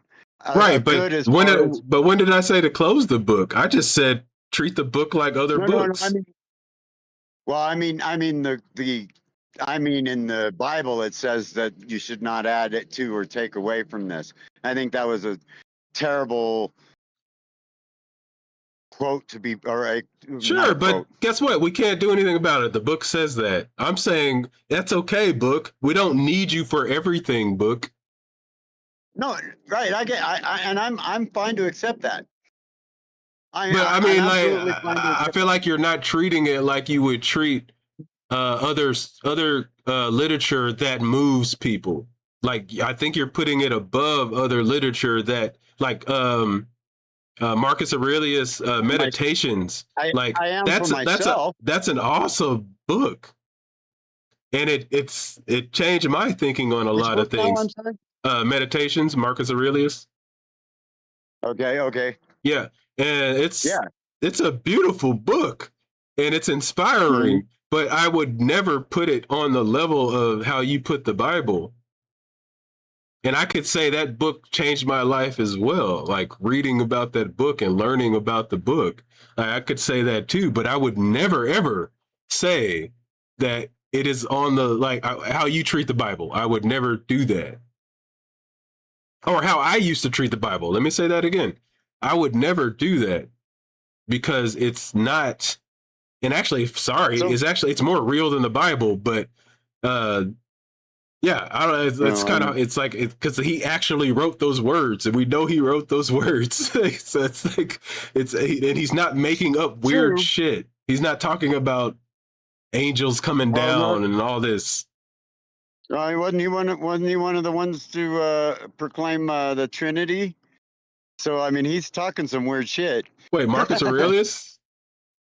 Right, but Good as far as when did I say to close the book? I just said treat the book like other no, no, no. I books. mean, Well, I mean in the Bible it says that you should not add it to or take away from this. I think that was a terrible quote to be, or not Sure, a but quote. guess what? We can't do anything about it. The book says that. I'm saying that's okay, book. We don't need you for everything, book. No, right. I'm fine to accept that. But I I'm mean, like, absolutely fine to I accept feel that. like you're not treating it like you would treat other literature that moves people. Like, I think you're putting it above other literature that, like, Marcus Aurelius For my, Meditations. Like, I am for myself. that's an awesome book, and it changed my thinking on a Which lot of book now? I'm things. sorry. Meditations, Marcus Aurelius. Okay. Okay. Yeah, and Yeah. it's a beautiful book, and it's Mhm. inspiring. But I would never put it on the level of how you put the Bible. And I could say that book changed my life as well. Like reading about that book and learning about the book, I could say that too. But I would never ever say that it is on the like how you treat the Bible. I would never do that. Or how I used to treat the Bible. Let me say that again. I would never do that because it's not. And actually, sorry, So, it's more real than the Bible. But uh, yeah, I don't know. It's kind of I'm it's like because he actually wrote those words, and we know he wrote those words. So it's like and he's not making up weird true. shit. He's not talking about angels coming Well, down and all this. wasn't he one of the ones to proclaim the Trinity? So I mean, he's talking some weird shit. Wait, Marcus Aurelius?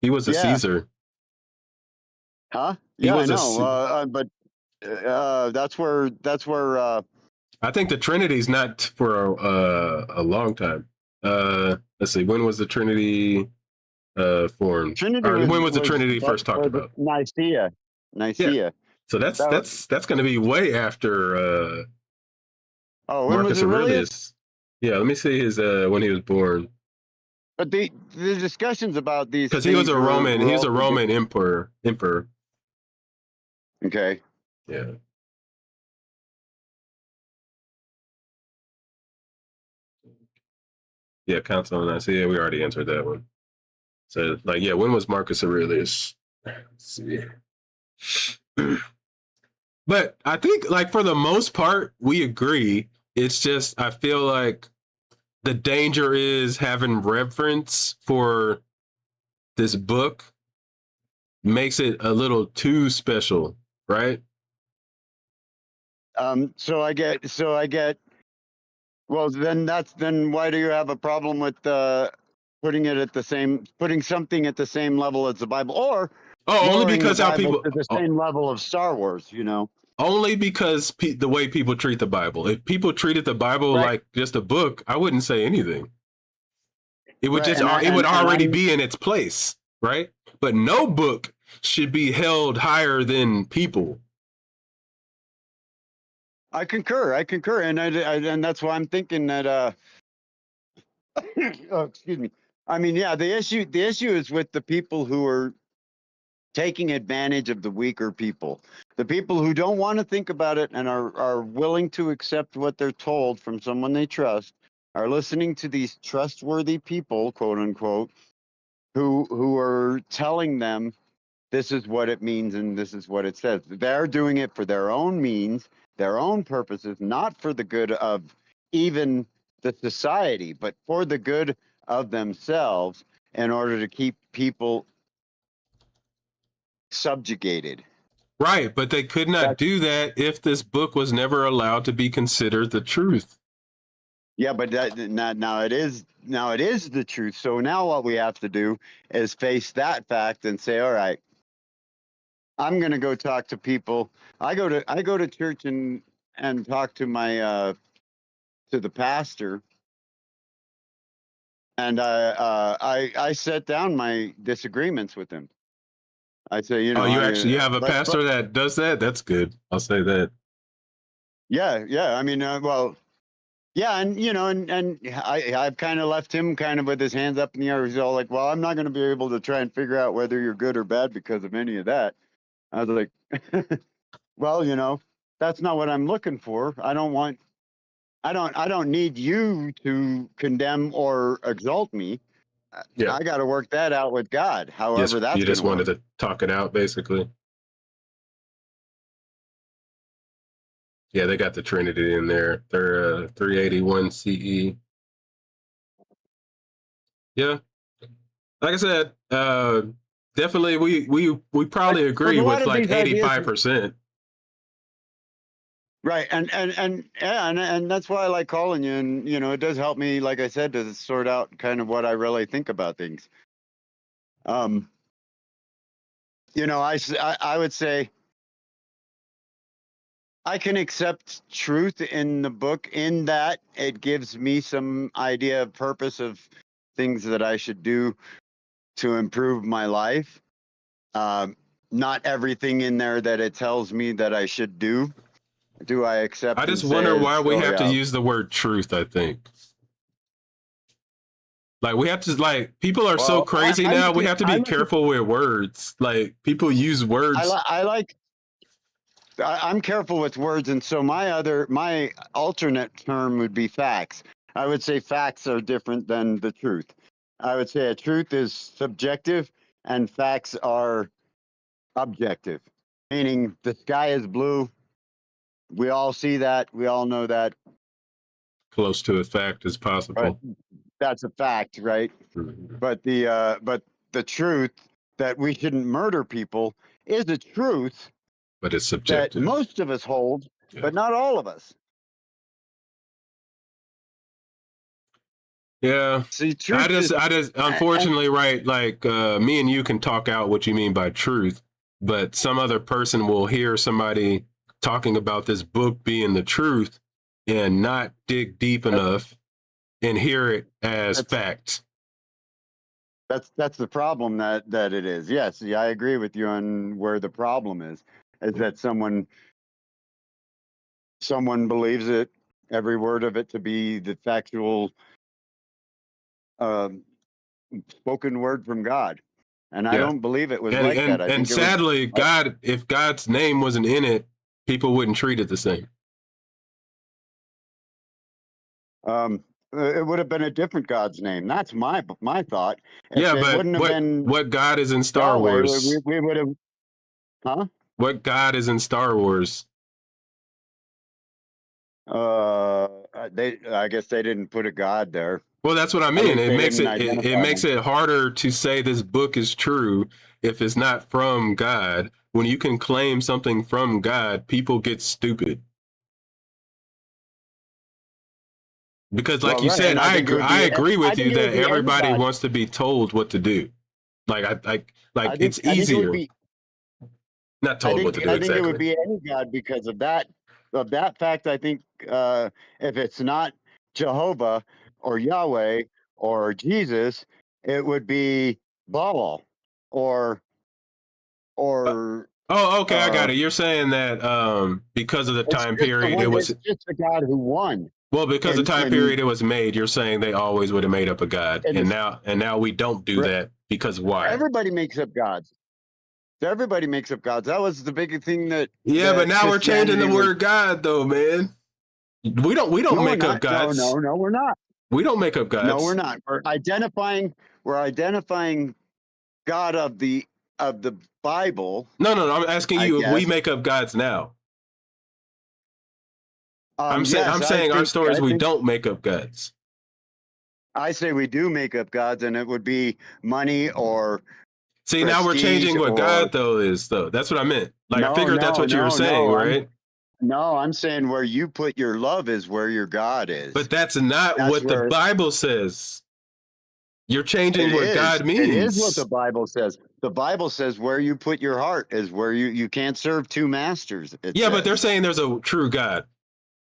He was a Yeah. Caesar. Huh? He Yeah, I was know. But that's where I think the Trinity's not for a long time. Let's see. When was the Trinity formed? Trinity Or when was the was Trinity first talked for the about? Nicaea. Yeah. Nicaea. So That was, that's going to be way after oh, when was Marcus it really? Aurelius. Yeah, let me see his when he was born, But the discussions about these because things he were was a also Roman emperor. okay. Yeah, yeah, Council on Nicaea. We already answered that one. So like, yeah, when was Marcus Aurelius? Let's see. But I think like for the most part we agree. It's just I feel like the danger is having reverence for this book makes it a little too special, right? So I get. Well, then why do you have a problem with putting something at the same level as the Bible, or Oh, only lowering the because how Bible people to the same level of Star Wars? only because the way people treat the Bible. If people treated the Bible Right, like just a book, I wouldn't say anything. It would right, just it would already be in its place, right? But no book should be held higher than people. I concur, and that's why I'm thinking that. Oh, excuse me. I mean, yeah, the issue is with the people who are taking advantage of the weaker people, the people who don't want to think about it and are willing to accept what they're told from someone they trust, are listening to these trustworthy people, quote unquote, who are telling them this is what it means and this is what it says. They're doing it for their own means, their own purposes, not for the good of even the society, but for the good of themselves, in order to keep people subjugated. Right, but they could not That's do that if this book was never allowed to be considered the truth. Yeah, but now it is the truth. So now what we have to do is face that fact and say, all right, I'm going to go talk to people. I go to church and talk to my to the pastor, and I set down my disagreements with him. I say, Oh, you have a but pastor that does that? That's good. I'll say that. yeah, yeah. I mean, well, Yeah, and I've kind of left him kind of with his hands up in the air. He's all like, "Well, I'm not going to be able to try and figure out whether you're good or bad because of any of that." I was like, "Well, that's not what I'm looking for. I don't need you to condemn or exalt me. Yeah. I got to work that out with God, Yes, however that's you going just to wanted work." to talk it out, basically. Yeah, they got the Trinity in there. They're 381 CE. Yeah, like I said, definitely we But probably a agree lot with of like these ideas, 85%. right? And yeah, and that's why I like calling you. And it does help me, like I said, to sort out kind of what I really think about things. Um, I would say I can accept truth in the book in that it gives me some idea of purpose of things that I should do to improve my life. Um, Not everything in there that it tells me that I should do I I accept and just say wonder why is, we oh have to yeah. use the word truth. I think like we have to like people are so Well, crazy now. We have to I be look at careful with words. Like people use I, words, li- I like I'm careful with words, and so my alternate term would be facts. I would say facts are different than the truth. I would say a truth is subjective and facts are objective, meaning the sky is blue. We all see that. We all know that. close to a fact as But possible. that's a fact, right? Mhm. But the truth that we shouldn't murder people is a truth But it's that subjective. most of us hold, Yeah. but not all of us. Yeah. See, truth is, I just, and unfortunately, right, like me and you can talk out what you mean by truth, but some other person will hear somebody talking about this book being the truth and not dig deep that, enough and hear it as that's fact. that's the problem that it is. Yes, yeah, I agree with you on where the problem is that someone believes it, every word of it, to be the factual um, spoken word from God, and I Yeah. don't believe it was And like that. and I and think it was. sadly, God, if God's name wasn't in it, people wouldn't treat it the same. It would have been a different God's name. That's my thought. If Yeah, it but wouldn't have been what God is in Star Yahweh, Wars? we would have, huh? What God is in Star Wars? I guess they didn't put a God there. Well, that's what I At mean. least It they makes didn't it identify makes one. it harder to say this book is true if it's not from God. When you can claim something from God, people get stupid. Because like Well, you right, said, and I think it would I be. agree I with you think it would that be any everybody God. wants to be told what to do. Like like it's I think it would easier. be. Not told what to do I think it would exactly. be any God because of that fact. I think if it's not Jehovah or Yahweh or Jesus, it would be Baal or Uh, or oh, okay, I uh, got it. You're saying that because of the time period it was It's just the God who won well, because the in time period it was made, you're saying they always would have made up a god. in this. And now we don't do that because why? Everybody makes up gods. Everybody makes up gods. That was the big thing Yeah, but that now we're changing the Christianity was. word God though, man. We don't No, we're make up not. gods. No, we're not. We don't make up No, we're gods. not. We're identifying God of the Bible, No. I'm asking I you if we guess. make up gods now. I'm Yes, saying our stories we don't make up gods. I say we do make up gods, and it would be money or See, now we're prestige changing what or God though is though. That's what I meant. Like I no, figured that's no, what you were no, saying, no. right? I'm saying where you put your love is where your God is. But that's not That's what the where Bible says. You're it changing what is. God It is what the means. Bible says. The Bible says where you put your heart is where you can't serve two masters, it Yeah, but they're says. saying there's a true God.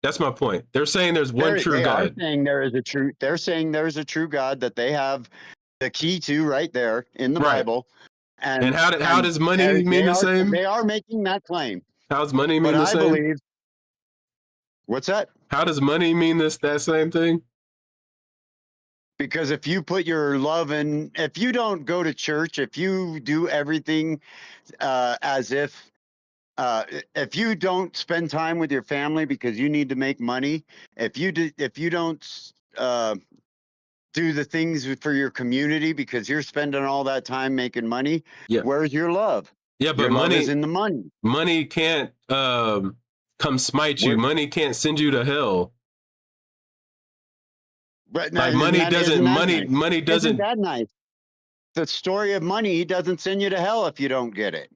That's my point. They're saying there's one true They are God. saying there is a true. They're saying there is a true God that they have the key to right there in the Right. Bible, And how and does money mean the same? they are making that claim. How's money But mean the I same? believe what's that? How does money mean that same thing? Because if you put your love in, if you don't go to church, if you do everything as if you don't spend time with your family because you need to make money, if you don't do the things for your community because you're spending all that time making money, Yeah. where's your love? Yeah, but Your love is in the money. money can't come smite you. Where, Money can't send you to hell. but Like isn't that nice? money Isn't doesn't. that nice? The story of money doesn't send you to hell if you don't get it.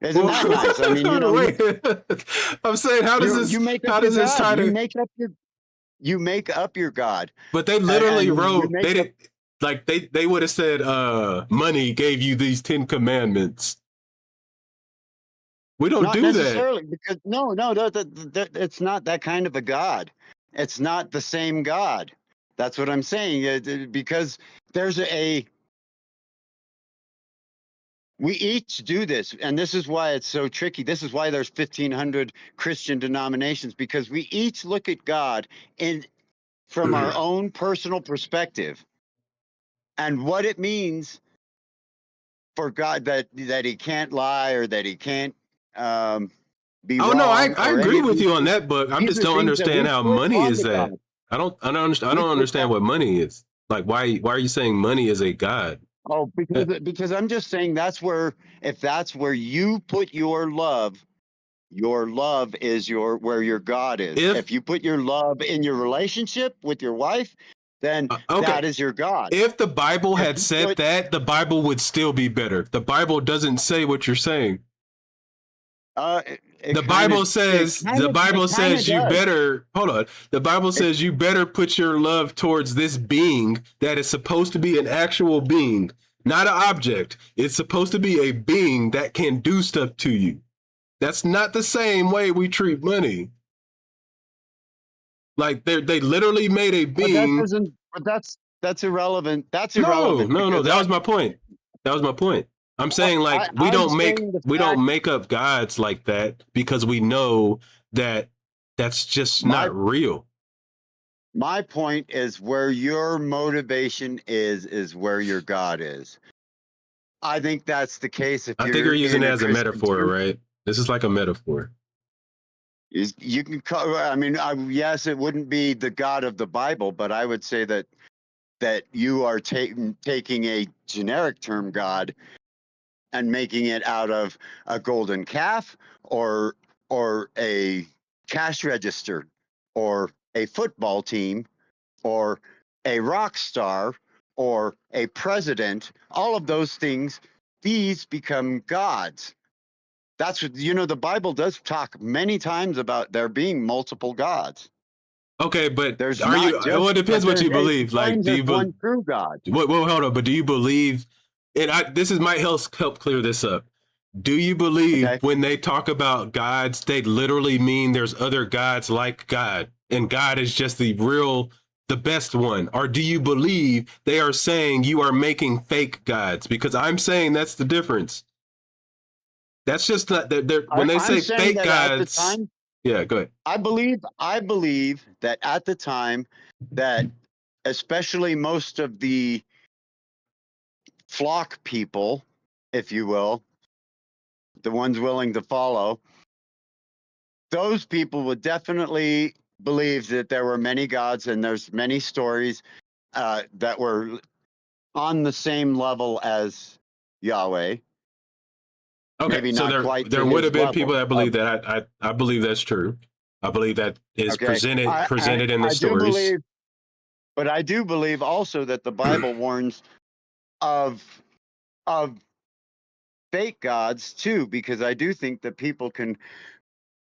Isn't Well, that nice? I mean, wait. I'm saying, you make up how your does this God. tie to? You make up your God, But they literally and you wrote, make they up. didn't, like they would have said, money gave you these 10 commandments. We don't Not do that. necessarily, because no, it's not that kind of a God. It's not the same God. That's what I'm saying. Because there's we each do this, and this is why it's so tricky. This is why there's 1,500 Christian denominations, because we each look at God in from our own personal perspective and what it means for God that He can't lie or that He can't be Oh no, wrong I or any agree of with these you on things. that, but I These just are don't things that understand we how put money on is the that. God. I We don't put understand that. what money is. Like why are you saying money is a god? Oh, Uh, because I'm just saying that's where, if that's where you put your love is where your God is. If If you put your love in your relationship with your wife, then okay, that is your God. if the Bible If had you said put that, the Bible would still be better. The Bible doesn't say what you're saying. it kind of The Bible it kind of says you does. better hold on. The Bible It, says you better put your love towards this being that is supposed to be an actual being, not an object. It's supposed to be a being that can do stuff to you. That's not the same way we treat money. Like they literally made a but that being. doesn't. But that's irrelevant. That's No, irrelevant no, no. because That was my point. That was my point. I'm saying like I'm saying the we fact. don't make up gods like that because we know that that's just My not real. my point is where your motivation is where your God is. I think that's the case if I think you're you're using in it a as a Christian metaphor, church. right? This is like a metaphor. You can call. I mean, yes, it wouldn't be the God of the Bible, but I would say that you are taking a generic term God and making it out of a golden calf or a cash register or a football team or a rock star or a president. All of those things, these become gods. That's what, the Bible does talk many times about there being multiple gods. Okay, but There's are not you? Well, just, it but depends what there's you it believe. Like, claims do there's you believe? one true God. Well, hold on. But do you believe? And this is might help clear this up. Do you believe Okay. when they talk about gods, they literally mean there's other gods like God, and God is just the best one? Or do you believe they are saying you are making fake gods? Because I'm saying that's the difference. That's just not when they I'm say saying fake that at the gods. time, Yeah, go ahead. I believe that at the time that especially most of the flock people, if you will, the ones willing to follow, those people would definitely believe that there were many gods and there's many stories that were on the same level as Yahweh. Okay, Maybe so not quite there to would have his been people level that believe of. that. I believe that's true. I believe that is Okay, presented in the I do stories. believe, but I do believe also that the Bible warns of of fake gods too, because I do think that people can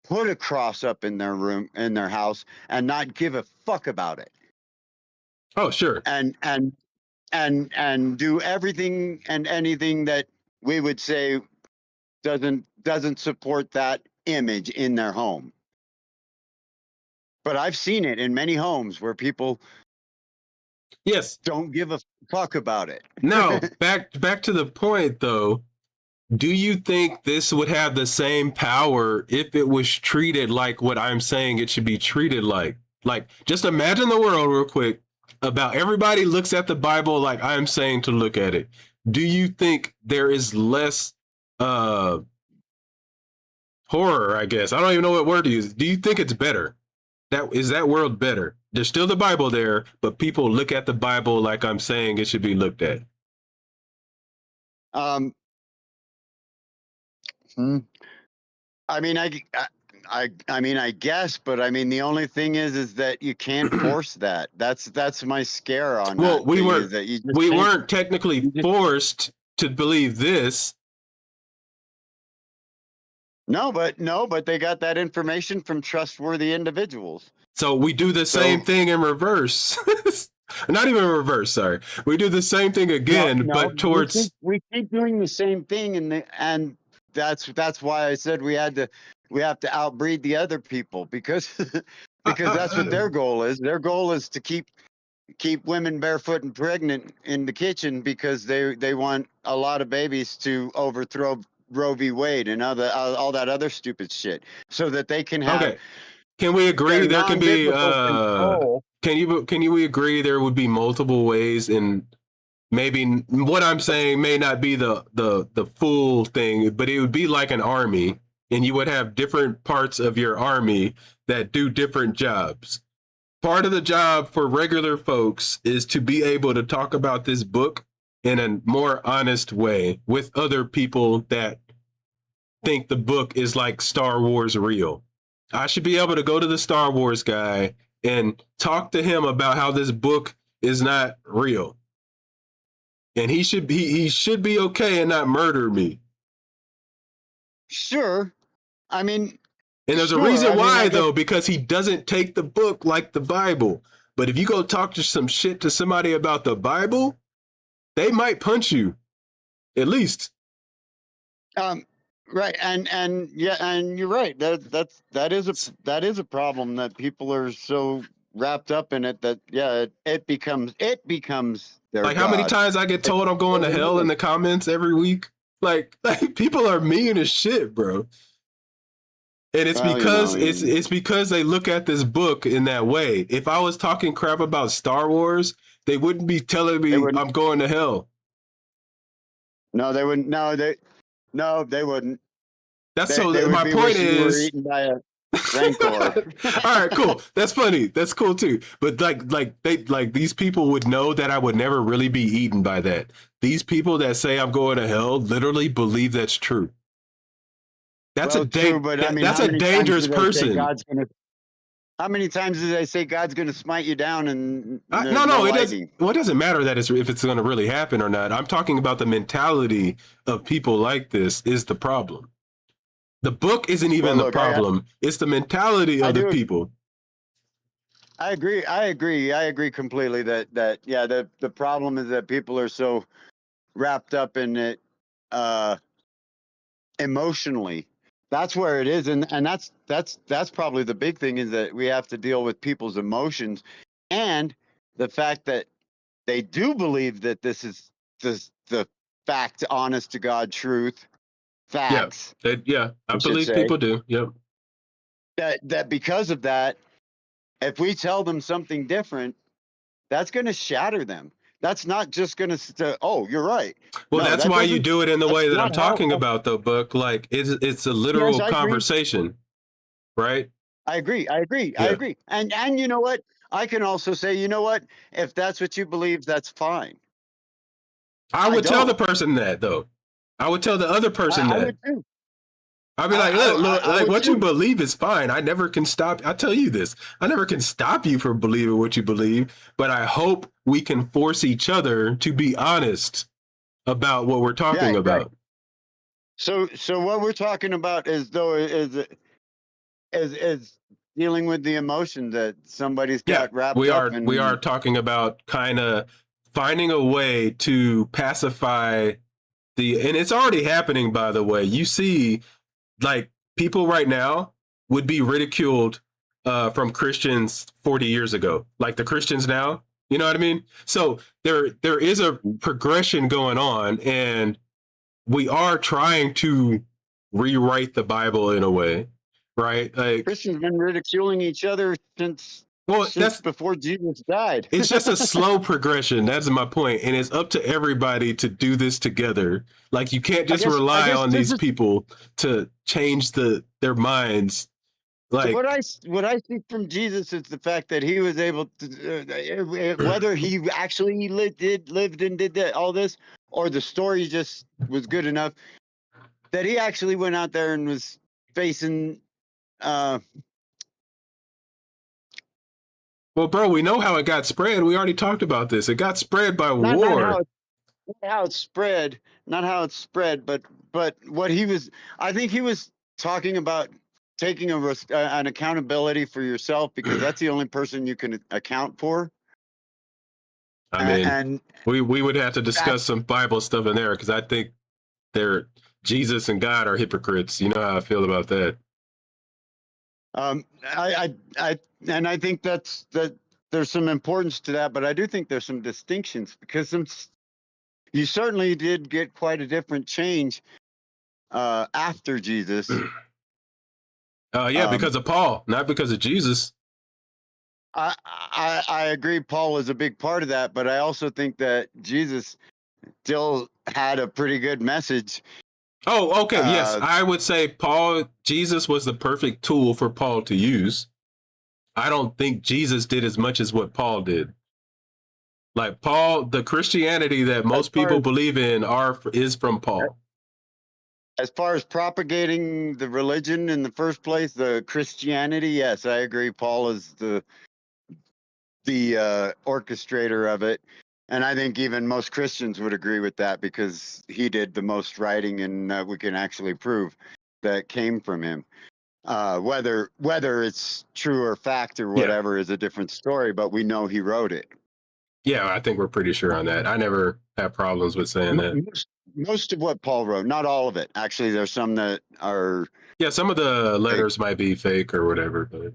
put a cross up in their room, in their house, and not give a fuck about it, Oh, sure. and do everything and anything that we would say doesn't support that image in their home. But I've seen it in many homes where people Yes. don't give a fuck about it. Now back to the point though. Do you think this would have the same power if it was treated like what I'm saying it should be treated like? Like, just imagine the world real quick about everybody looks at the Bible like I'm saying to look at it. Do you think there is less uh horror, I guess? I don't even know what word to use. Do you think it's better? That is that world better? There's still the Bible there, but people look at the Bible like I'm saying it should be looked at. Um, hmm. I mean, I mean, I guess, but I mean, the only thing is that you can't force that. That's my scare on Well, that thing is that you just we can't. weren't technically You just, forced to believe this. no, but they got that information from trustworthy individuals. So we do the same So thing in reverse. Not even reverse, sorry. We do the same thing again, no, but towards we keep doing the same thing, and that's why I said we have to outbreed the other people because because that's what their goal is. Their goal is to keep women barefoot and pregnant in the kitchen because they want a lot of babies to overthrow Roe v. Wade and all that other stupid shit, so that they can have okay. Can we agree their there can be non-biblical control. can you we agree there would be multiple ways, and maybe what I'm saying may not be the full thing, but it would be like an army, and you would have different parts of your army that do different jobs. Part of the job for regular folks is to be able to talk about this book in a more honest way with other people that think the book is like Star Wars real. I should be able to go to the Star Wars guy and talk to him about how this book is not real. And he should be okay and not murder me. Sure, I mean, And there's a sure. reason I mean, I why guess. though, because he doesn't take the book like the Bible. But if you go talk to some shit to somebody about the Bible, they might punch you. At least. Um, right, and yeah, and you're right. That is a problem that people are so wrapped up in it that yeah, it becomes their Like how many god. times I get It told I'm going to really hell in is. the comments every week. Like people are mean as shit, bro. And it's Well, because it's because they look at this book in that way. If I was talking crap about Star Wars, they wouldn't be telling they me wouldn't. I'm going to hell. No, they wouldn't. No, they wouldn't. That's They so would my be point wishing you were is eaten by a rancor. all right, cool. That's funny. That's cool too. But like these people would know that I would never really be eaten by that. These people that say I'm going to hell literally believe that's true. Well, true, but I mean, That's how a many times dangerous do they say person. God's gonna? How many times do they say God's gonna smite you down and No, there's no no, it doesn't. lightning? Well, it doesn't matter that if it's going to really happen or not. I'm talking about the mentality of people like this is the problem. The book isn't Well, even the look, problem. It's the mentality I of the do. people. I agree. I agree completely that yeah, the problem is that people are so wrapped up in it uh emotionally. That's where it is, and that's probably the big thing is that we have to deal with people's emotions and the fact that they do believe that this is the fact, honest to God truth, Yeah, facts, yeah. I I should believe say. people do. Yep. That because of that, if we tell them something different, that's going to shatter them. That's not just going to oh, you're right. Well, No, that's that why you doesn't. do it in the That's way that I'm not how. talking about the book. Like it's a Yes, literal I agree. conversation, right? I agree. I agree. I Yeah. agree. And you know what? I can also say, you know what? If that's what you believe, that's fine. I I would tell the don't. person that though. I would tell the other person I that. would too. I'd be like, look, I like would what you too. believe is fine. I never can stop. I tell you this. I never can stop you from believing what you believe, but I hope we can force each other to be honest about what we're talking Right. Right. about. So what we're talking about is though is dealing with the emotion that somebody's Yeah, got wrapped up we are in. talking about kind of finding a way to pacify and it's already happening by the way. You see like people right now would be ridiculed from Christians 40 years ago, like the Christians now. You know what I mean? So there is a progression going on, and we are trying to rewrite the Bible in a way, right? Like, Christians been ridiculing each other well, since before Jesus died. it's just a slow progression. That's my point, and it's up to everybody to do this together. Like, you can't just I rely guess on this these is people to change their minds. so Like, what I see from Jesus is the fact that he was able to, whether he actually lived and did all this, or the story just was good enough that he actually went out there and was facing. Uh, well, bro, we know how it got spread. We already talked about this. It got spread by not war. how it spread, not how it spread, but what he was. I think he was talking about taking an accountability for yourself, because that's the only person you can account for. I mean, And we would have to that, discuss some Bible stuff in there because I think they're Jesus and God are hypocrites. You know how I feel about that. and I think that there's some importance to that, but I do think there's some distinctions, because you certainly did get quite a different change after Jesus. Yeah, because of Paul, not because of Jesus. I agree Paul was a big part of that, but I also think that Jesus still had a pretty good message. Oh, okay. Yes, I would say Jesus was the perfect tool for Paul to use. I don't think Jesus did as much as what Paul did. Like Paul, the Christianity that most people believe in is from Paul. As far as propagating the religion in the first place, the Christianity, yes, I agree. Paul is the orchestrator of it, and I think even most Christians would agree with that, because he did the most writing, and we can actually prove that came from him. Whether it's true or fact or whatever is a different story, but we know he wrote it. Yeah, I think we're pretty sure on that. I never have problems with saying that. Most of what Paul wrote, not all of it. Actually, there's some that are. Yeah, some of the letters might be fake or whatever, but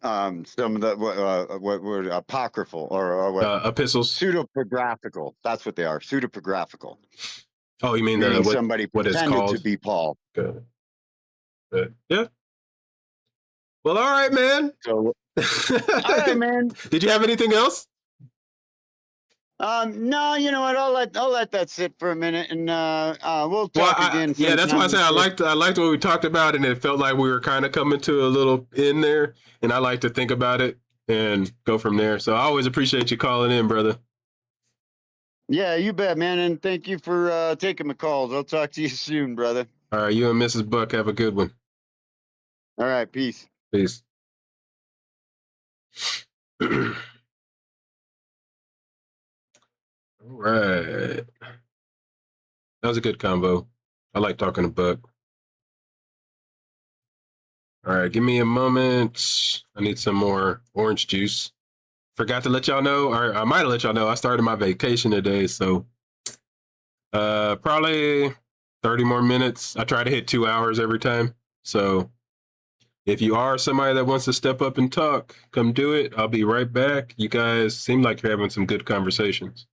some of the what were apocryphal or what epistles, pseudepigraphical. That's what they are, pseudepigraphical. Oh, you mean meaning somebody what it's pretended called to be Paul. Good. Yeah. Well, all right, man. So, all right, man. Did you have anything else? No, you know what? I'll let that sit for a minute, and we'll talk again. Yeah, that's why I said I liked what we talked about, and it felt like we were kind of coming to a little end there, and I like to think about it and go from there. So I always appreciate you calling in, brother. Yeah, you bet, man, and thank you for taking my calls. I'll talk to you soon, brother. All right, you and Mrs. Buck have a good one. All right, peace. Peace. All right. That was a good combo. I like talking to Buck. All right, give me a moment. I need some more orange juice. Forgot to let y'all know, or I might have let y'all know, I started my vacation today, so probably 30 more minutes. I try to hit 2 hours every time. So if you are somebody that wants to step up and talk, come do it. I'll be right back. You guys seem like you're having some good conversations.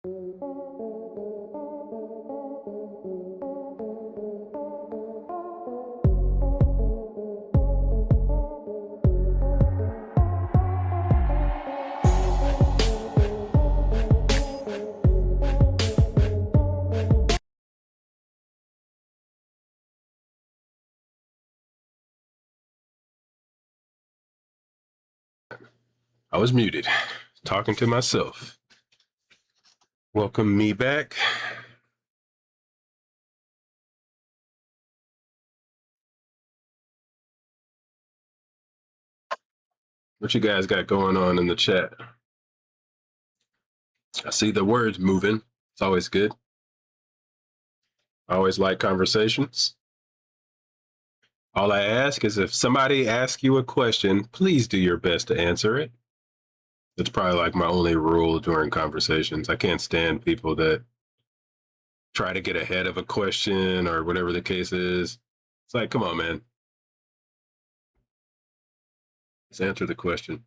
I was muted, talking to myself. Welcome me back. What you guys got going on in the chat? I see the words moving. It's always good. I always like conversations. All I ask is if somebody asks you a question, please do your best to answer it. It's probably like my only rule during conversations. I can't stand people that try to get ahead of a question or whatever the case is. It's like, come on, man. Just answer the question.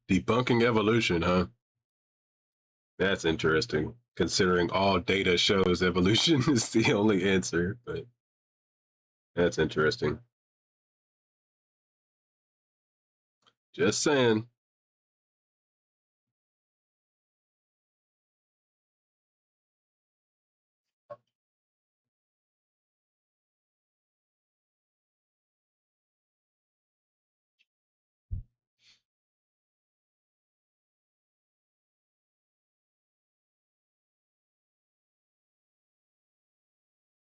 Debunking evolution, huh? That's interesting, considering all data shows evolution is the only answer, but that's interesting. Just saying.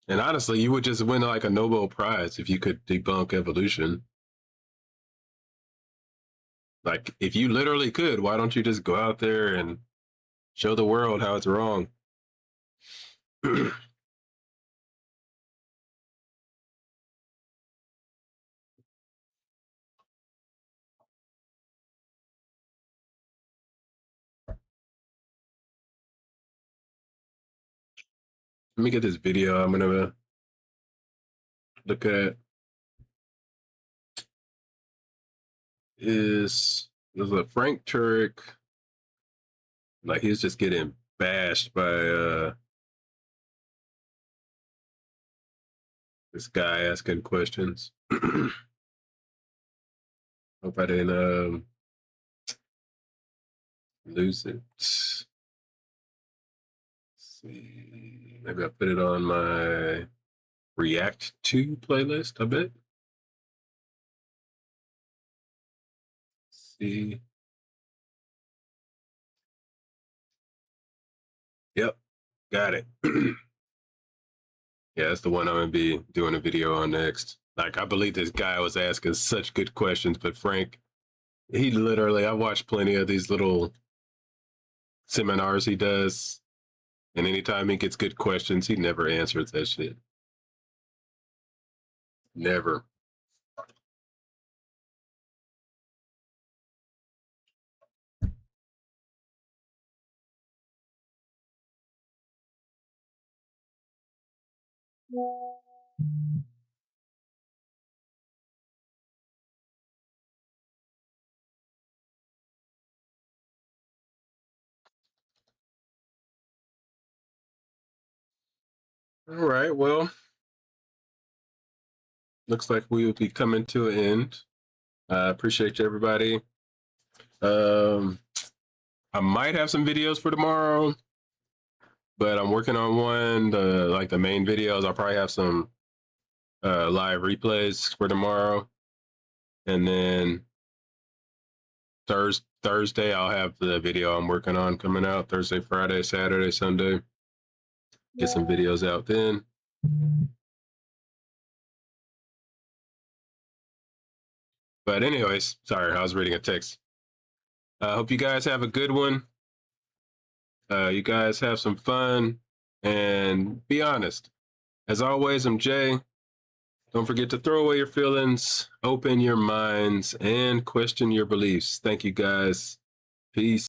And honestly, you would just win like a Nobel Prize if you could debunk evolution. Like, if you literally could, why don't you just go out there and show the world how it's wrong? Let me get this video I'm gonna look at. There's a Frank Turek, like he's just getting bashed by this guy asking questions. Hope I didn't lose it. Let's see, maybe I put it on my React to playlist, I bet. Let's see. Yep, got it. Yeah, that's the one I'm gonna be doing a video on next. Like, I believe this guy was asking such good questions, but Frank, he literally, I watched plenty of these little seminars he does, and anytime he gets good questions, he never answers that shit. Never. All right, well, looks like we will be coming to an end. I appreciate you, everybody. I might have some videos for tomorrow, but I'm working on one. Like the main videos, I'll probably have some live replays for tomorrow, and then Thursday I'll have the video I'm working on coming out. Thursday, Friday, Saturday, Sunday. Get some videos out then. But anyways, sorry, I was reading a text. I hope you guys have a good one. You guys have some fun and be honest. As always, I'm Jay. Don't forget to throw away your feelings, open your minds, and question your beliefs. Thank you, guys. Peace.